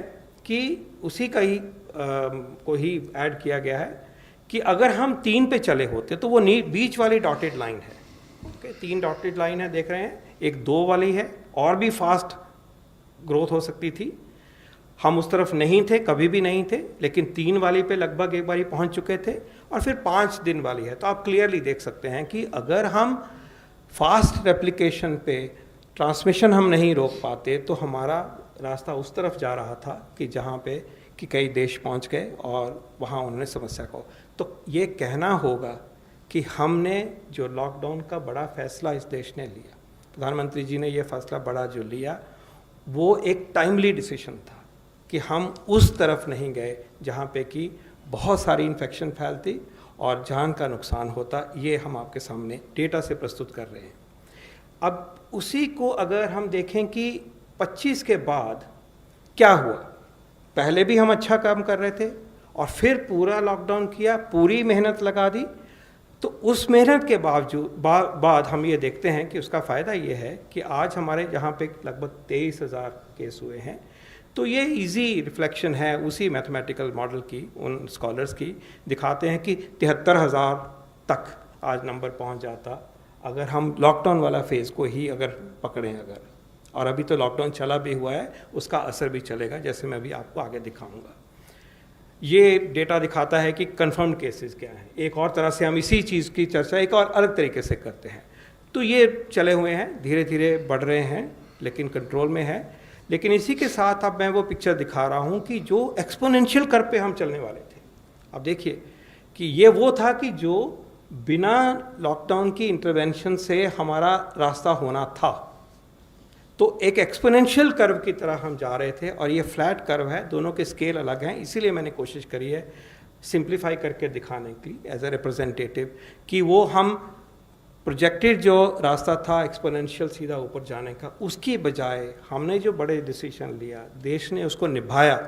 S5: कि उसी का ही को ही ऐड किया गया है कि अगर हम 3 पे चले होते तो वो बीच वाली डॉटेड लाइन है, ओके, 3 डॉटेड लाइन है देख रहे हैं, एक 2 वाली है, और भी फास्ट ग्रोथ हो सकती थी। हम उस तरफ नहीं थे, कभी भी नहीं थे, लेकिन 3 वाली पे लगभग एक बारी पहुंच चुके थे, और फिर 5 दिन वाली है। तो आप क्लियरली देख सकते हैं कि अगर हम फास्ट रेप्लिकेशन पे ट्रांसमिशन हम नहीं रोक पाते तो हमारा रास्ता उस तरफ जा रहा था कि जहाँ पे कि कई देश पहुँच गए और वहाँ उन्होंने समस्या को, तो ये कहना होगा कि हमने जो लॉकडाउन का बड़ा फैसला इस देश ने लिया, प्रधानमंत्री जी ने ये फैसला बड़ा जो लिया, वो एक टाइमली डिसीजन था कि हम उस तरफ नहीं गए जहाँ पे कि बहुत सारी इन्फेक्शन फैलती और जान का नुकसान होता। ये हम आपके सामने डेटा से प्रस्तुत कर रहे हैं। अब उसी को अगर हम देखें कि 25 के बाद क्या हुआ, पहले भी हम अच्छा काम कर रहे थे और फिर पूरा लॉकडाउन किया, पूरी मेहनत लगा दी, तो उस मेहनत के बावजूद बाद हम ये देखते हैं कि उसका फ़ायदा ये है कि आज हमारे यहाँ पे लगभग 23,000 केस हुए हैं। तो ये इजी रिफ्लेक्शन है उसी मैथमेटिकल मॉडल की, उन स्कॉलर्स की, दिखाते हैं कि 73,000 तक आज नंबर पहुंच जाता अगर हम लॉकडाउन वाला फेज़ को ही अगर पकड़ें अगर, और अभी तो लॉकडाउन चला भी हुआ है, उसका असर भी चलेगा, जैसे मैं भी आपको आगे दिखाऊंगा। ये डेटा दिखाता है कि कंफर्म्ड केसेस क्या हैं। एक और तरह से हम इसी चीज़ की चर्चा एक और अलग तरीके से करते हैं। तो ये चले हुए हैं, धीरे धीरे बढ़ रहे हैं, लेकिन कंट्रोल में है। लेकिन इसी के साथ अब मैं वो पिक्चर दिखा रहा हूँ कि जो एक्सपोनेंशियल कर्व पे हम चलने वाले थे, अब देखिए कि ये वो था कि जो बिना लॉकडाउन की इंटरवेंशन से हमारा रास्ता होना था, तो एक एक्सपोनेंशियल कर्व की तरह हम जा रहे थे, और ये फ्लैट कर्व है, दोनों के स्केल अलग हैं। इसीलिए मैंने कोशिश करी है सिंप्लीफाई करके दिखाने की एज ए रिप्रेजेंटेटिव कि वो हम प्रोजेक्टेड जो रास्ता था एक्सपोनेंशियल सीधा ऊपर जाने का, उसकी बजाय हमने जो बड़े डिसीजन लिया, देश ने उसको निभाया,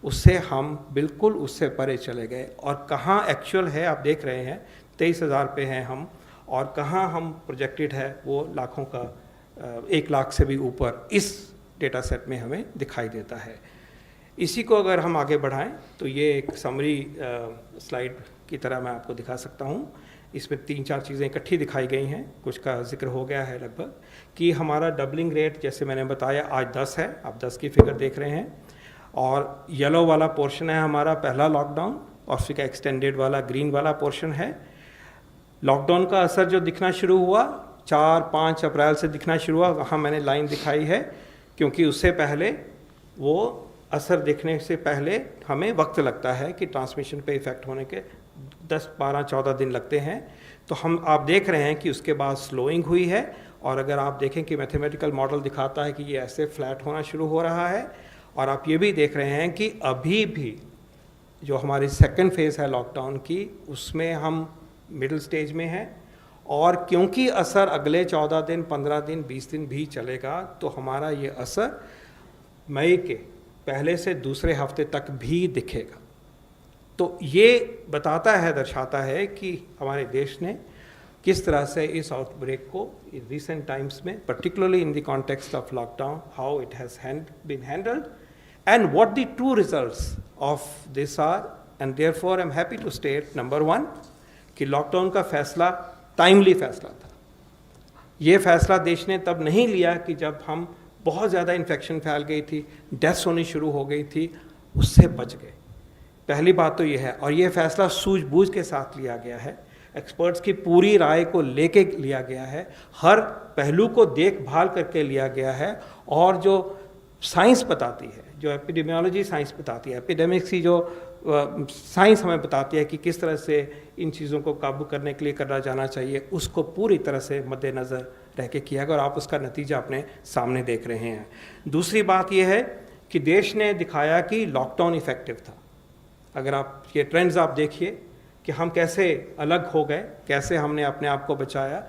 S5: उससे हम बिल्कुल उससे परे चले गए। और कहाँ एक्चुअल है आप देख रहे हैं, 23,000 पे हैं हम, और कहाँ हम प्रोजेक्टेड है वो लाखों का 1 लाख से भी ऊपर इस डेटा सेट में हमें दिखाई देता है। इसी को अगर हम आगे बढ़ाएं तो ये एक समरी स्लाइड की तरह मैं आपको दिखा सकता हूँ। इसमें 3-4 चीज़ें इकट्ठी दिखाई गई हैं, कुछ का जिक्र हो गया है लगभग, कि हमारा डबलिंग रेट जैसे मैंने बताया आज 10 है, आप 10 की फिगर देख रहे हैं, और येलो वाला पोर्शन है हमारा पहला लॉकडाउन, और फिर एक्सटेंडेड वाला ग्रीन वाला पोर्शन है। लॉकडाउन का असर जो दिखना शुरू हुआ 4-5 अप्रैल से दिखना शुरू हुआ, वहाँ मैंने लाइन दिखाई है, क्योंकि उससे पहले वो असर दिखने से पहले हमें वक्त लगता है कि ट्रांसमिशन पे इफ़ेक्ट होने के 10, 12, 14 दिन लगते हैं। तो आप देख रहे हैं कि उसके बाद स्लोइंग हुई है, और अगर आप देखें कि मैथमेटिकल मॉडल दिखाता है कि ये ऐसे फ्लैट होना शुरू हो रहा है, और आप ये भी देख रहे हैं कि अभी भी जो हमारी सेकेंड फेज़ है लॉकडाउन की, उसमें हम मिडिल स्टेज में हैं, और क्योंकि असर अगले 14 दिन, 15 दिन, 20 दिन भी चलेगा, तो हमारा ये असर मई के पहले से दूसरे हफ्ते तक भी दिखेगा। तो ये बताता है, दर्शाता है कि हमारे देश ने किस तरह से इस आउटब्रेक को रिसेंट टाइम्स में, particularly in the context of lockdown, how it has been handled and what the true results of this are. And therefore I am happy to state, number 1, कि लॉकडाउन का फैसला timely फैसला था। ये फैसला देश ने तब नहीं लिया कि जब हम बहुत ज़्यादा इन्फेक्शन फैल गई थी, डेथ्स होनी शुरू हो गई थी, उससे बच गए। पहली बात तो ये है, और ये फैसला सूझबूझ के साथ लिया गया है। एक्सपर्ट्स की पूरी राय को लेके लिया गया है, हर पहलू को देखभाल करके लिया गया है, और जो साइंस बताती है, जो एपिडेमियोलॉजी साइंस बताती है, एपिडेमिक्स की जो साइंस हमें बताती है कि किस तरह से इन चीज़ों को काबू करने के लिए करा जाना चाहिए, उसको पूरी तरह से मद्देनज़र रह के किया गया और आप उसका नतीजा अपने सामने देख रहे हैं। दूसरी बात यह है कि देश ने दिखाया कि लॉकडाउन इफ़ेक्टिव था। अगर आप ये ट्रेंड्स आप देखिए कि हम कैसे अलग हो गए, कैसे हमने अपने आप को बचाया,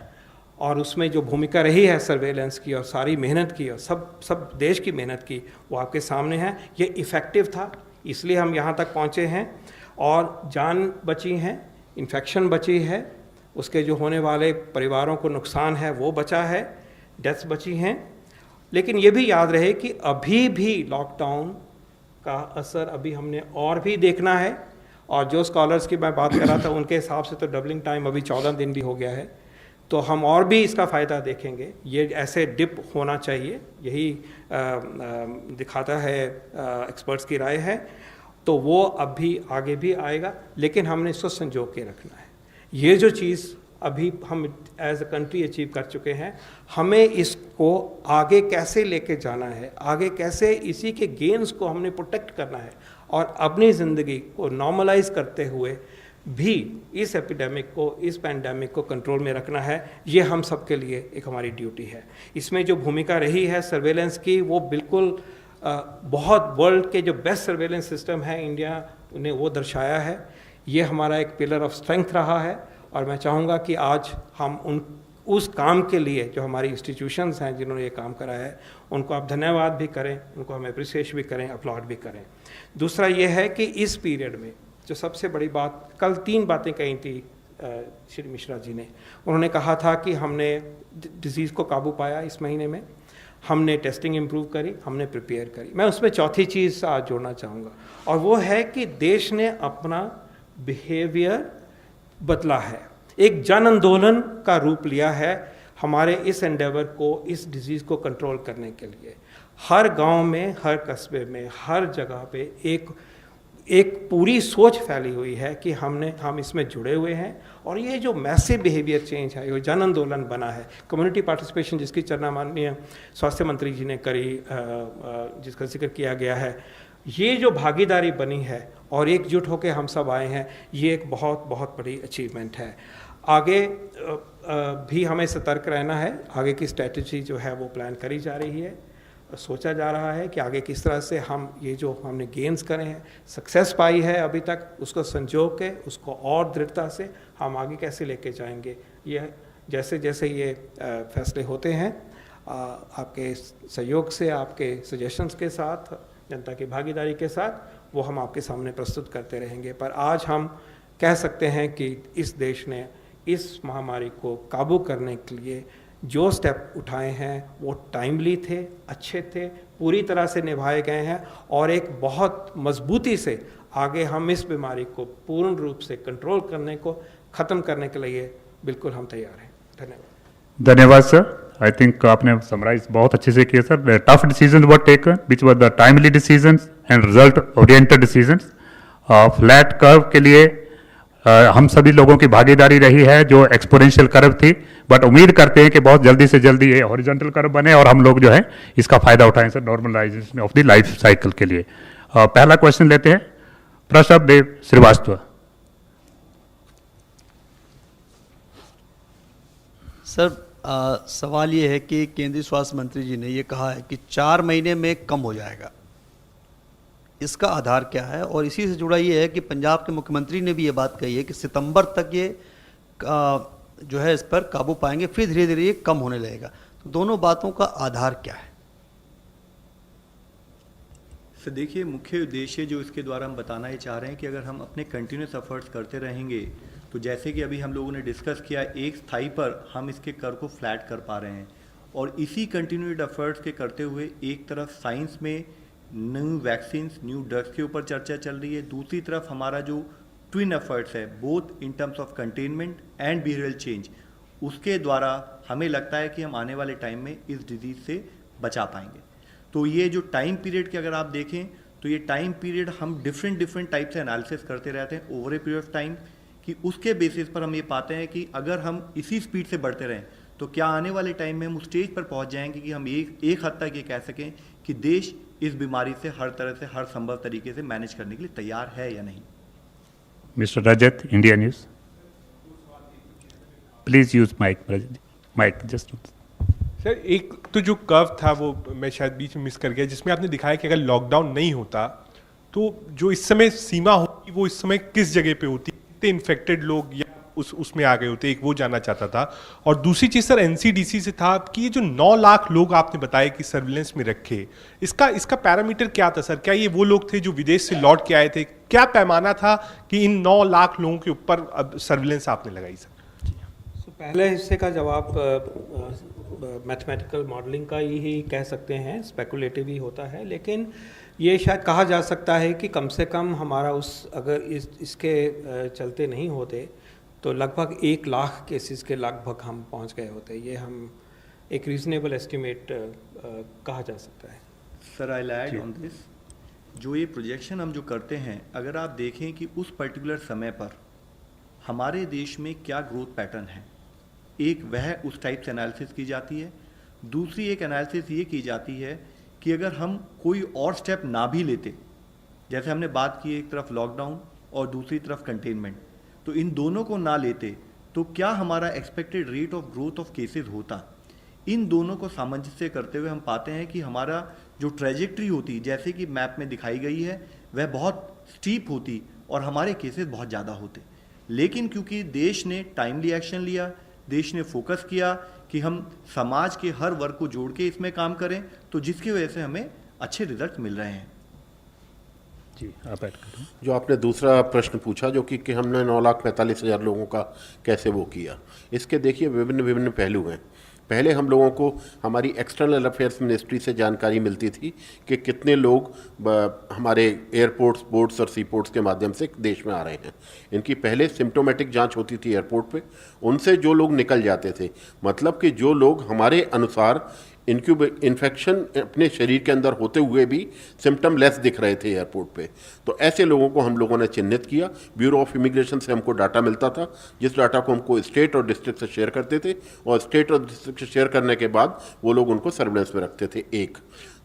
S5: और उसमें जो भूमिका रही है सर्वेलेंस की और सारी मेहनत की और सब देश की मेहनत की, वो आपके सामने है। ये इफ़ेक्टिव था, इसलिए हम यहाँ तक पहुँचे हैं और जान बची हैं, इन्फेक्शन बची है, उसके जो होने वाले परिवारों को नुकसान है वो बचा है, डेथ्स बची हैं। लेकिन ये भी याद रहे कि अभी भी लॉकडाउन का असर अभी हमने और भी देखना है, और जो स्कॉलर्स की मैं बात कर रहा था उनके हिसाब से तो डबलिंग टाइम अभी 14 दिन भी हो गया है, तो हम और भी इसका फ़ायदा देखेंगे। ये ऐसे डिप होना चाहिए, यही दिखाता है एक्सपर्ट्स की राय है, तो वो अब भी आगे भी आएगा, लेकिन हमने इसको संजो के रखना है। ये जो चीज़ अभी हम एज अ कंट्री अचीव कर चुके हैं, हमें इसको आगे कैसे लेके जाना है, आगे कैसे इसी के गेन्स को हमने प्रोटेक्ट करना है और अपनी ज़िंदगी को नॉर्मलाइज करते हुए भी इस एपिडेमिक को, इस पैंडेमिक को कंट्रोल में रखना है। ये हम सब के लिए एक हमारी ड्यूटी है। इसमें जो भूमिका रही है सर्वेलेंस की, वो बिल्कुल बहुत वर्ल्ड के जो बेस्ट सर्वेलेंस सिस्टम है इंडिया ने वो दर्शाया है। ये हमारा एक पिलर ऑफ स्ट्रेंथ रहा है, और मैं चाहूँगा कि आज हम उस काम के लिए जो हमारी इंस्टीट्यूशंस हैं जिन्होंने ये काम करा है, उनको आप धन्यवाद भी करें, उनको हम अप्रिसिएट भी करें, अपलॉड भी करें। दूसरा ये है कि इस पीरियड में जो सबसे बड़ी बात, कल 3 बातें कही थी श्री मिश्रा जी ने। उन्होंने कहा था कि हमने डिजीज़ को काबू पाया इस महीने में, हमने टेस्टिंग इम्प्रूव करी, हमने प्रिपेयर करी। मैं उसमें चौथी चीज़ आज जोड़ना चाहूँगा, और वो है कि देश ने अपना बिहेवियर बदला है, एक जन आंदोलन का रूप लिया है हमारे इस एंडेवर को, इस डिजीज़ को कंट्रोल करने के लिए। हर गांव में, हर कस्बे में, हर जगह पे एक पूरी सोच फैली हुई है कि हम इसमें जुड़े हुए हैं, और ये जो मैसिव बिहेवियर चेंज है, ये जन आंदोलन बना है, कम्युनिटी पार्टिसिपेशन जिसकी चर्चा माननीय स्वास्थ्य मंत्री जी ने करी, जिसका जिक्र किया गया है, ये जो भागीदारी बनी है और एकजुट होकर हम सब आए हैं, ये एक बहुत बहुत बड़ी अचीवमेंट है। आगे भी हमें सतर्क रहना है, आगे की स्ट्रेटजी जो है वो प्लान करी जा रही है, सोचा जा रहा है कि आगे किस तरह से हम ये जो हमने गेन्स करे हैं, सक्सेस पाई है अभी तक, उसको संजो के, उसको और दृढ़ता से हम आगे कैसे लेके जाएंगे। ये जैसे जैसे ये फैसले होते हैं, आपके सहयोग से, आपके सजेशंस के साथ, जनता की भागीदारी के साथ, वो हम आपके सामने प्रस्तुत करते रहेंगे। पर आज हम कह सकते हैं कि इस देश ने इस महामारी को काबू करने के लिए जो स्टेप उठाए हैं वो टाइमली थे, अच्छे थे, पूरी तरह से निभाए गए हैं, और एक बहुत मजबूती से आगे हम इस बीमारी को पूर्ण रूप से कंट्रोल करने को, ख़त्म करने के लिए बिल्कुल हम तैयार हैं। धन्यवाद।
S2: धन्यवाद सर। आई थिंक आपने समराइज बहुत अच्छे से किया sir. Tough decision were taken which were the timely decision and result oriented decision. Flat curve के लिए हम सभी लोगों की भागीदारी रही है, जो एक्सपोनेंशियल कर्व थी, बट उम्मीद करते हैं कि बहुत जल्दी से जल्दी ये हॉरिजॉन्टल कर्व बने और हम लोग जो है इसका फायदा उठाएं sir, normalization of the life cycle के लिए। पहला क्वेश्चन लेते हैं प्रसभ देव श्रीवास्तव।
S6: सर सवाल ये है कि केंद्रीय स्वास्थ्य मंत्री जी ने ये कहा है कि 4 महीने में कम हो जाएगा, इसका आधार क्या है? और इसी से जुड़ा ये है कि पंजाब के मुख्यमंत्री ने भी ये बात कही है कि सितंबर तक ये जो है इस पर काबू पाएंगे, फिर धीरे धीरे ये कम होने लगेगा। तो दोनों बातों का आधार क्या है?
S3: सर देखिए, मुख्य उद्देश्य जो इसके द्वारा हम बताना ही चाह रहे हैं कि अगर हम अपने कंटिन्यूस एफर्ट्स करते रहेंगे, तो जैसे कि अभी हम लोगों ने डिस्कस किया, एक स्थाई पर हम इसके कर्व को फ्लैट कर पा रहे हैं, और इसी कंटिन्यूड एफर्ट्स के करते हुए एक तरफ साइंस में न्यू वैक्सीन्स, न्यू ड्रग्स के ऊपर चर्चा चल रही है, दूसरी तरफ हमारा जो ट्विन एफर्ट्स है both in terms of containment and behavioural change, उसके द्वारा हमें लगता है कि हम आने वाले टाइम में इस डिजीज़ से बचा पाएंगे। तो ये जो टाइम पीरियड की अगर आप देखें, तो ये टाइम पीरियड हम डिफरेंट टाइप से एनालिसिस करते रहते हैं over a period of time, कि उसके बेसिस पर हम ये पाते हैं कि अगर हम इसी स्पीड से बढ़ते रहें तो क्या आने वाले टाइम में हम उस स्टेज पर पहुंच जाएंगे कि हम एक हद तक ये कह सकें कि देश इस बीमारी से हर तरह से हर संभव तरीके से मैनेज करने के लिए तैयार है या नहीं।
S2: Mr. Rajat, India News. Please use mic, Rajat. Mic, just.
S7: Sir एक तो जो कर्व था वो मैं शायद बीच में मिस कर गया, जिसमें आपने दिखाया कि अगर लॉकडाउन नहीं होता तो जो इस समय सीमा होती वो इस समय किस जगह पे होती, कितने इन्फेक्टेड लोग या उसमें आ गए होते, एक वो जानना चाहता था। और दूसरी चीज़ सर एनसीडीसी से था कि ये जो 9 लाख लोग आपने बताया कि सर्विलेंस में रखे, इसका पैरामीटर क्या था सर? क्या ये वो लोग थे जो विदेश से लौट के आए थे? क्या पैमाना था कि इन 9 लाख लोगों के ऊपर अब सर्विलेंस आपने लगाई सर?
S5: पहले हिस्से का जवाब मैथमेटिकल मॉडलिंग का ही कह सकते हैं, स्पेकुलेटिव ही होता है, लेकिन ये शायद कहा जा सकता है कि कम से कम हमारा अगर इसके चलते नहीं होते तो लगभग 1 लाख केसेस के लगभग हम पहुंच गए होते। ये हम एक रीजनेबल एस्टिमेट कहा जा सकता है।
S3: Sir I add on this, जो ये प्रोजेक्शन हम जो करते हैं, अगर आप देखें कि उस पर्टिकुलर समय पर हमारे देश में क्या ग्रोथ पैटर्न है, एक वह उस टाइप से एनालिसिस की जाती है। दूसरी एक एनालिसिस ये की जाती है कि अगर हम कोई और स्टेप ना भी लेते, जैसे हमने बात की एक तरफ लॉकडाउन और दूसरी तरफ कंटेनमेंट, तो इन दोनों को ना लेते तो क्या हमारा expected rate of growth of cases होता। इन दोनों को सामंजस्य करते हुए हम पाते हैं कि हमारा जो ट्रेजेक्ट्री होती, जैसे कि मैप में दिखाई गई है, वह बहुत स्टीप होती और हमारे केसेस बहुत ज़्यादा होते। लेकिन क्योंकि देश ने टाइमली एक्शन लिया, देश ने फोकस किया कि हम समाज के हर वर्ग को जोड़ के इसमें काम करें, तो जिसकी वजह से हमें अच्छे रिजल्ट मिल रहे हैं।
S2: जी, आप ऐड करें।
S4: जो आपने दूसरा प्रश्न पूछा जो कि हमने 9,45,000 लोगों का कैसे वो किया, इसके देखिए विभिन्न पहलू हैं। पहले हम लोगों को हमारी एक्सटर्नल अफेयर्स मिनिस्ट्री से जानकारी मिलती थी कि कितने लोग हमारे एयरपोर्ट्स, बोर्ड्स और सीपोर्ट्स के माध्यम से देश में आ रहे हैं। इनकी पहले सिम्टोमेटिक जांच होती थी एयरपोर्ट पे, उनसे जो लोग निकल जाते थे, मतलब कि जो लोग हमारे अनुसार इन्फेक्शन अपने शरीर के अंदर होते हुए भी सिम्टम लेस दिख रहे थे एयरपोर्ट पे, तो ऐसे लोगों को हम लोगों ने चिन्हित किया। ब्यूरो ऑफ इमिग्रेशन से हमको डाटा मिलता था, जिस डाटा को हमको स्टेट और डिस्ट्रिक्ट से शेयर करते थे, और स्टेट और डिस्ट्रिक्ट से शेयर करने के बाद वो लोग उनको सर्विलेंस में रखते थे। एक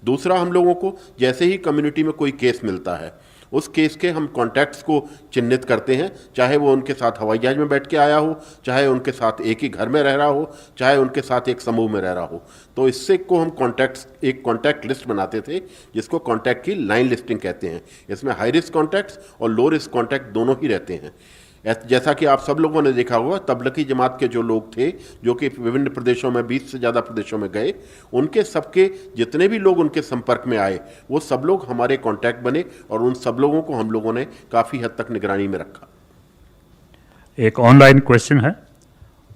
S4: दूसरा, हम लोगों को जैसे ही कम्युनिटी में कोई केस मिलता है, उस केस के हम कॉन्टैक्ट्स को चिन्हित करते हैं, चाहे वो उनके साथ हवाई जहाज में बैठ के आया हो, चाहे उनके साथ एक ही घर में रह रहा हो, चाहे उनके साथ एक समूह में रह रहा हो। तो इससे को हम एक कॉन्टैक्ट लिस्ट बनाते थे, जिसको कॉन्टैक्ट की लाइन लिस्टिंग कहते हैं। इसमें हाई रिस्क कॉन्टैक्ट्स और लो रिस्क कॉन्टैक्ट दोनों ही रहते हैं। जैसा कि आप सब लोगों ने देखा होगा, तबलीगी जमात के जो लोग थे, जो कि विभिन्न प्रदेशों में 20 से ज़्यादा प्रदेशों में गए, उनके सबके जितने भी लोग उनके संपर्क में आए, वो सब लोग हमारे कांटेक्ट बने और उन सब लोगों को हम लोगों ने काफ़ी हद तक निगरानी में रखा।
S2: एक ऑनलाइन क्वेश्चन है,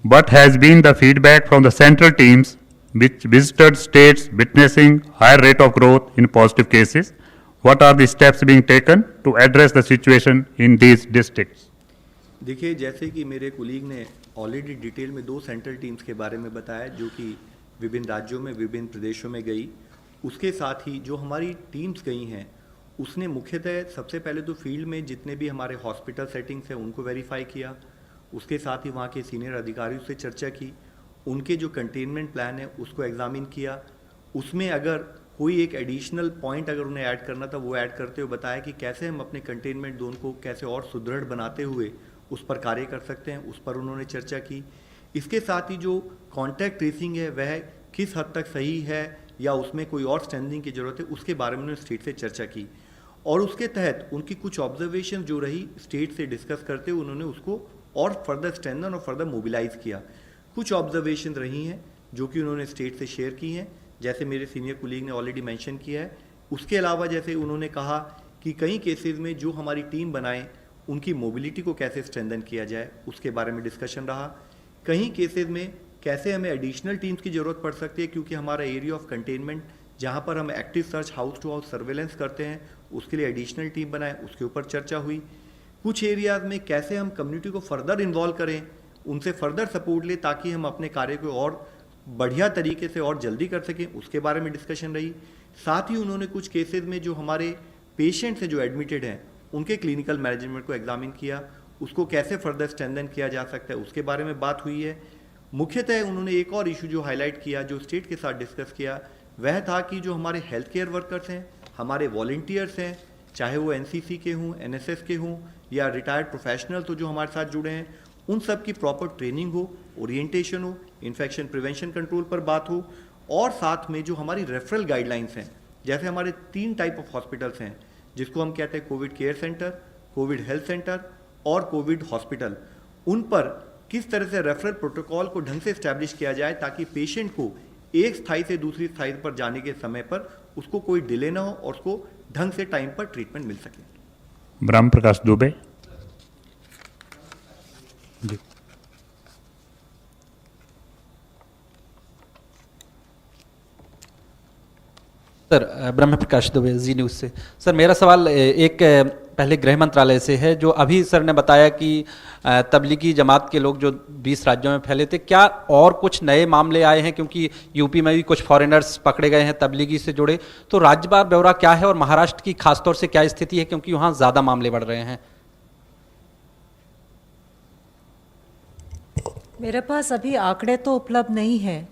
S2: What has been the feedback from the central teams which visited states witnessing higher rate of growth in positive cases? What are the steps being taken to address the situation in these districts?
S3: देखिए, जैसे कि मेरे colleague ने already detail में 2 central teams के बारे में बताया जो कि विभिन्न राज्यों में, विभिन्न प्रदेशों में गई। उसके साथ ही जो हमारी टीम्स गई हैं, उसने मुख्यतः सबसे पहले तो फील्ड में जितने भी हमारे हॉस्पिटल सेटिंग्स हैं उनको वेरीफाई किया। उसके साथ ही वहाँ के सीनियर अधिकारियों से चर्चा की, उनके जो कंटेनमेंट प्लान है उसको एग्जामिन किया। उसमें अगर कोई एक एडिशनल पॉइंट अगर उन्हें ऐड करना था, वो ऐड करते हुए बताया कि कैसे हम अपने कंटेनमेंट जोन को कैसे और सुदृढ़ बनाते हुए उस पर कार्य कर सकते हैं, उस पर उन्होंने चर्चा की। इसके साथ ही जो कॉन्टैक्ट ट्रेसिंग है वह किस हद तक सही है या उसमें कोई और स्ट्रेंथनिंग की ज़रूरत है, उसके बारे में उन्होंने स्टेट से चर्चा की। और उसके तहत उनकी कुछ ऑब्जर्वेशन जो रही, स्टेट से डिस्कस करते हुए उन्होंने उसको और फर्दर स्ट्रेंथन और फर्दर मोबिलाइज किया। कुछ ऑब्जर्वेशन रही हैं जो कि उन्होंने स्टेट से शेयर की हैं, जैसे मेरे सीनियर कुलीग ने ऑलरेडी मेंशन किया है। उसके अलावा जैसे उन्होंने कहा कि कई केसेस में जो हमारी टीम बनाए उनकी मोबिलिटी को कैसे स्ट्रेंथन किया जाए, उसके बारे में डिस्कशन रहा। कहीं केसेस में कैसे हमें एडिशनल टीम्स की ज़रूरत पड़ सकती है, क्योंकि हमारा एरिया ऑफ कंटेनमेंट जहाँ पर हम active search, house to house surveillance करते हैं, उसके लिए एडिशनल टीम बनाए, उसके ऊपर चर्चा हुई। कुछ एरियाज में कैसे हम कम्युनिटी को फर्दर इन्वॉल्व करें, उनसे फर्दर सपोर्ट लें ताकि हम अपने कार्य को और बढ़िया तरीके से और जल्दी कर सकें, उसके बारे में डिस्कशन रही। साथ ही उन्होंने कुछ केसेस में जो हमारे पेशेंट्स हैं जो एडमिटेड हैं, उनके क्लिनिकल मैनेजमेंट को एग्जामिन किया, उसको कैसे फर्दर स्ट्रेंथन किया जा सकता है, उसके बारे में बात हुई है। मुख्यतः उन्होंने एक और इशू जो हाईलाइट किया, जो स्टेट के साथ डिस्कस किया, वह था कि जो हमारे हेल्थ केयर वर्कर्स हैं, हमारे वॉलंटियर्स हैं, चाहे वो एनसीसी के हों, एनएसएस के हों या रिटायर्ड प्रोफेशनल तो जो हमारे साथ जुड़े हैं, उन सब की प्रॉपर ट्रेनिंग हो, ओरिएंटेशन हो, इन्फेक्शन प्रिवेंशन कंट्रोल पर बात हो, और साथ में जो हमारी रेफरल गाइडलाइंस हैं, जैसे हमारे 3 टाइप ऑफ हॉस्पिटल्स हैं जिसको हम कहते हैं Covid care centre, Covid health centre और कोविड हॉस्पिटल, उन पर किस तरह से रेफरल प्रोटोकॉल को ढंग से इस्टेब्लिश किया जाए ताकि पेशेंट को एक स्थाई से दूसरी स्थाई पर जाने के समय पर उसको कोई डिले ना हो और उसको ढंग से टाइम पर ट्रीटमेंट मिल सके।
S2: ब्रह्म प्रकाश दुबे जी।
S8: सर ब्रह्म प्रकाश दुबे, जी न्यूज़ से। सर मेरा सवाल एक पहले गृह मंत्रालय से है। जो अभी सर ने बताया कि तबलीगी जमात के लोग जो 20 राज्यों में फैले थे, क्या और कुछ नए मामले आए हैं? क्योंकि यूपी में भी कुछ फॉरेनर्स पकड़े गए हैं तबलीगी से जुड़े, तो राज्यवार ब्यौरा क्या है और महाराष्ट्र की खासतौर से क्या स्थिति है, क्योंकि वहाँ ज़्यादा मामले बढ़ रहे हैं?
S1: मेरे पास अभी आंकड़े तो उपलब्ध नहीं हैं,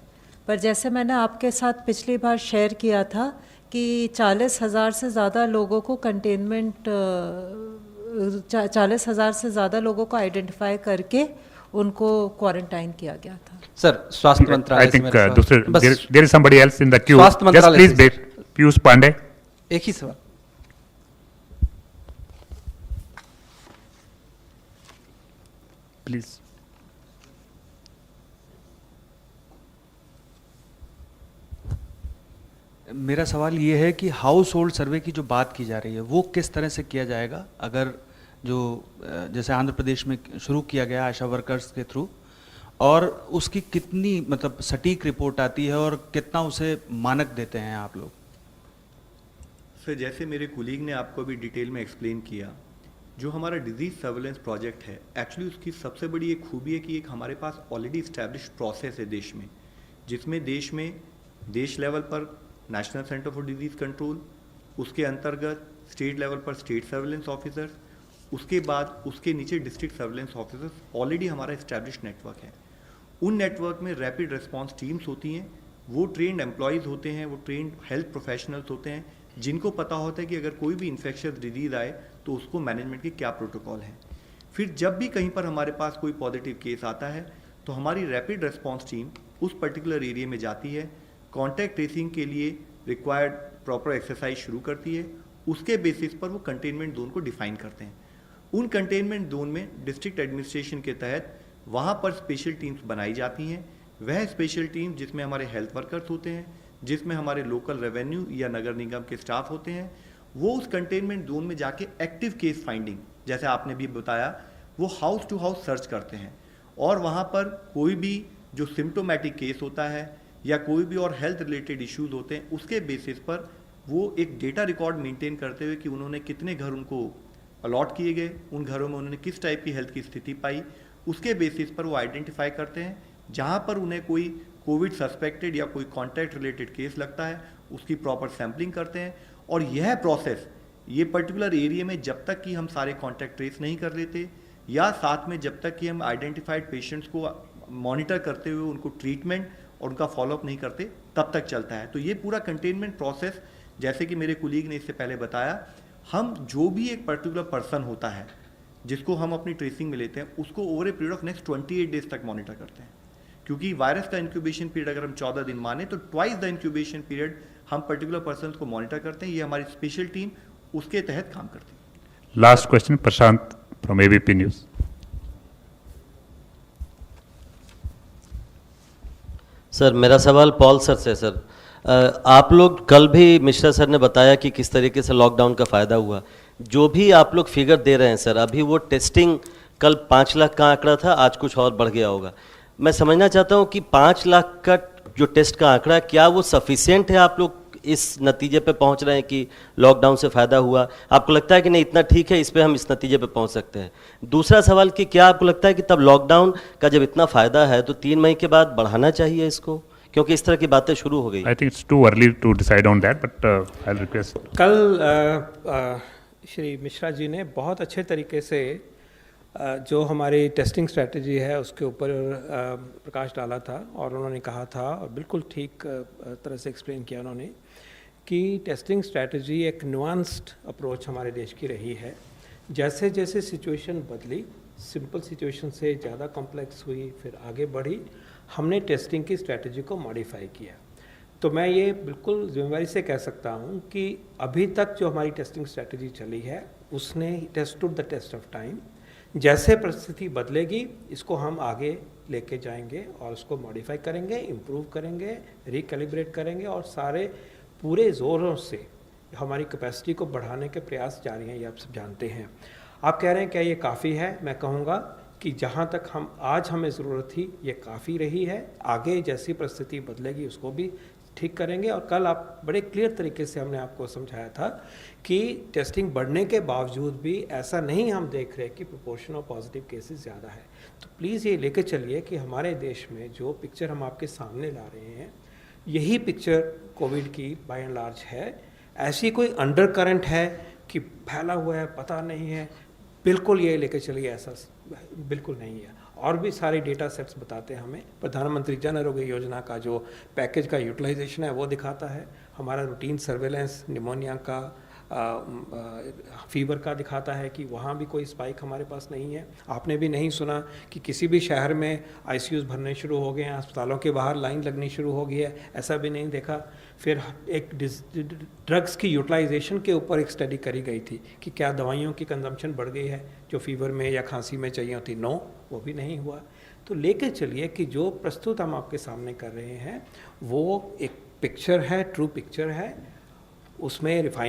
S1: पर जैसे मैंने आपके साथ पिछली बार शेयर किया था कि 40,000 से ज़्यादा लोगों को कंटेनमेंट 40,000 से ज़्यादा लोगों को आइडेंटिफाई करके उनको क्वारंटाइन किया गया था।
S8: सर स्वास्थ्य मंत्रालय
S2: I
S8: से
S2: think
S8: मेरा सवाल।
S2: दूसरे
S8: बस
S2: there is somebody else in the queue.
S8: स्वास्थ्य
S2: Just
S8: मंत्रालय
S2: please
S8: से।
S2: wait. पीयूष पांडे,
S8: एक ही सवाल।
S2: प्लीज।
S6: मेरा सवाल ये है कि हाउस होल्ड सर्वे की जो बात की जा रही है वो किस तरह से किया जाएगा? अगर जो जैसे आंध्र प्रदेश में शुरू किया गया आशा वर्कर्स के थ्रू, और उसकी कितनी मतलब सटीक रिपोर्ट आती है और कितना उसे मानक देते हैं आप लोग?
S3: सर जैसे मेरे कुलीग ने आपको अभी डिटेल में एक्सप्लेन किया, जो हमारा डिजीज सर्वेलेंस प्रोजेक्ट है, एक्चुअली उसकी सबसे बड़ी एक खूबी है कि एक हमारे पास ऑलरेडी इस्टेब्लिश प्रोसेस है देश में, जिसमें देश लेवल पर national centre for disease control, उसके अंतर्गत स्टेट लेवल पर स्टेट सर्वेलेंस ऑफिसर्स, उसके बाद उसके नीचे डिस्ट्रिक्ट सर्वेलेंस ऑफिसर्स, ऑलरेडी हमारा इस्टेब्लिश नेटवर्क है। उन नेटवर्क में रैपिड रिस्पांस टीम्स होती हैं, वो ट्रेंड एम्प्लॉयज़ होते हैं, वो ट्रेंड हेल्थ प्रोफेशनल्स होते हैं, जिनको पता होता है कि अगर कोई भी इन्फेक्शियस डिजीज़ आए तो उसको मैनेजमेंट के क्या प्रोटोकॉल हैं। फिर जब भी कहीं पर हमारे पास कोई पॉजिटिव केस आता है तो हमारी रैपिड रिस्पांस टीम उस पर्टिकुलर एरिया में जाती है, कॉन्टैक्ट ट्रेसिंग के लिए रिक्वायर्ड प्रॉपर एक्सरसाइज शुरू करती है, उसके बेसिस पर वो कंटेनमेंट जोन को डिफाइन करते हैं। उन कंटेनमेंट जोन में डिस्ट्रिक्ट एडमिनिस्ट्रेशन के तहत वहाँ पर स्पेशल टीम्स बनाई जाती हैं। वह स्पेशल टीम जिसमें हमारे हेल्थ वर्कर्स होते हैं, जिसमें हमारे लोकल रेवेन्यू या नगर निगम के स्टाफ होते हैं, वो उस कंटेनमेंट जोन में जाके एक्टिव केस फाइंडिंग, जैसे आपने भी बताया, वो हाउस टू हाउस सर्च करते हैं, और वहाँ पर कोई भी जो सिम्टोमेटिक केस होता है या कोई भी और हेल्थ रिलेटेड इश्यूज होते हैं, उसके बेसिस पर वो एक डेटा रिकॉर्ड मेंटेन करते हुए कि उन्होंने कितने घर उनको अलॉट किए गए, उन घरों में उन्होंने किस टाइप की हेल्थ की स्थिति पाई, उसके बेसिस पर वो आइडेंटिफाई करते हैं। जहाँ पर उन्हें कोई कोविड सस्पेक्टेड या कोई कॉन्टैक्ट रिलेटेड केस लगता है, उसकी प्रॉपर सैम्पलिंग करते हैं। और यह प्रोसेस ये पर्टिकुलर एरिया में जब तक कि हम सारे कॉन्टैक्ट ट्रेस नहीं कर लेते, या साथ में जब तक कि हम आइडेंटिफाइड पेशेंट्स को मॉनिटर करते हुए उनको ट्रीटमेंट और उनका फॉलोअप नहीं करते, तब तक चलता है। तो ये पूरा कंटेनमेंट प्रोसेस, जैसे कि मेरे कुलीग ने इससे पहले बताया, हम जो भी एक पर्टिकुलर पर्सन होता है जिसको हम अपनी ट्रेसिंग में लेते हैं, उसको over a period of next 28 days तक मॉनिटर करते हैं। क्योंकि वायरस का इंक्यूबेशन पीरियड अगर हम 14 दिन माने तो ट्वाइस द इंक्यूबेशन पीरियड हम पर्टिकुलर पर्सन को मॉनिटर करते हैं। ये हमारी स्पेशल टीम उसके तहत काम करती है।
S2: Last question Prashant from ABP news.
S9: Sir मेरा सवाल पॉल सर से। सर आप लोग कल भी मिश्रा सर ने बताया कि किस तरीके से लॉकडाउन का फ़ायदा हुआ। जो भी आप लोग फिगर दे रहे हैं सर, अभी वो टेस्टिंग कल 5 लाख का आंकड़ा था, आज कुछ और बढ़ गया होगा। मैं समझना चाहता हूँ कि 5 लाख का जो टेस्ट का आंकड़ा, क्या वो सफिशिएंट है? आप लोग इस नतीजे पे पहुँच रहे हैं कि लॉकडाउन से फ़ायदा हुआ? आपको लगता है कि नहीं इतना ठीक है, इस पे हम इस नतीजे पे पहुँच सकते हैं? दूसरा सवाल कि क्या आपको लगता है कि तब लॉकडाउन का जब इतना फ़ायदा है तो 3 मई के बाद बढ़ाना चाहिए इसको, क्योंकि इस तरह की बातें शुरू हो गई?
S2: I think it's too early to decide on that, but I request.
S5: कल श्री मिश्रा जी ने बहुत अच्छे तरीके से जो हमारी टेस्टिंग स्ट्रेटजी है उसके ऊपर प्रकाश डाला था और उन्होंने कहा था, और बिल्कुल ठीक तरह से एक्सप्लेन किया उन्होंने, कि टेस्टिंग स्ट्रेटजी एक नुआंस्ड अप्रोच हमारे देश की रही है। जैसे जैसे सिचुएशन बदली, सिंपल सिचुएशन से ज़्यादा कॉम्प्लेक्स हुई, फिर आगे बढ़ी, हमने टेस्टिंग की स्ट्रेटजी को मॉडिफाई किया। तो मैं ये बिल्कुल जिम्मेदारी से कह सकता हूँ कि अभी तक जो हमारी टेस्टिंग स्ट्रेटजी चली है उसने tested the test of time. जैसे परिस्थिति बदलेगी इसको हम आगे लेके जाएंगे और उसको मॉडिफाई करेंगे, इम्प्रूव करेंगे, रिकैलिब्रेट करेंगे और सारे पूरे ज़ोरों से हमारी कैपेसिटी को बढ़ाने के प्रयास जारी हैं, ये आप सब जानते हैं। आप कह रहे हैं क्या ये काफ़ी है? मैं कहूँगा कि जहाँ तक आज हमें ज़रूरत थी ये काफ़ी रही है। आगे जैसी परिस्थिति बदलेगी उसको भी ठीक करेंगे। और कल आप बड़े क्लियर तरीके से हमने आपको समझाया था कि टेस्टिंग बढ़ने के बावजूद भी ऐसा नहीं हम देख रहे कि प्रोपोर्शन ऑफ पॉजिटिव केसेस ज़्यादा है। तो प्लीज़ ये लेके चलिए कि हमारे देश में जो पिक्चर हम आपके सामने ला रहे हैं यही पिक्चर कोविड की बाय एंड लार्ज है। ऐसी कोई अंडर करंट है कि फैला हुआ है, पता नहीं है, बिल्कुल ये लेके चलिए, ऐसा बिल्कुल नहीं है। और भी सारे डेटा सेट्स बताते हैं हमें। प्रधानमंत्री जन आरोग्य योजना का जो पैकेज का यूटिलाइजेशन है वो दिखाता है, हमारा रूटीन सर्वेलेंस निमोनिया का, फीवर का दिखाता है कि वहाँ भी कोई स्पाइक हमारे पास नहीं है। आपने भी नहीं सुना कि किसी भी शहर में आईसीयूज़ भरने शुरू हो गए हैं, अस्पतालों के बाहर लाइन लगनी शुरू हो गई है, ऐसा भी नहीं देखा। फिर एक ड्रग्स की यूटिलाइजेशन के ऊपर एक स्टडी करी गई थी कि क्या दवाइयों की कंजम्पशन बढ़ गई है जो फीवर में या खांसी में चाहिए होती। नो, वो भी नहीं हुआ। तो लेके चलिए कि जो प्रस्तुत हम आपके सामने कर रहे हैं वो एक पिक्चर है, ट्रू पिक्चर है, उसमें रिफाइन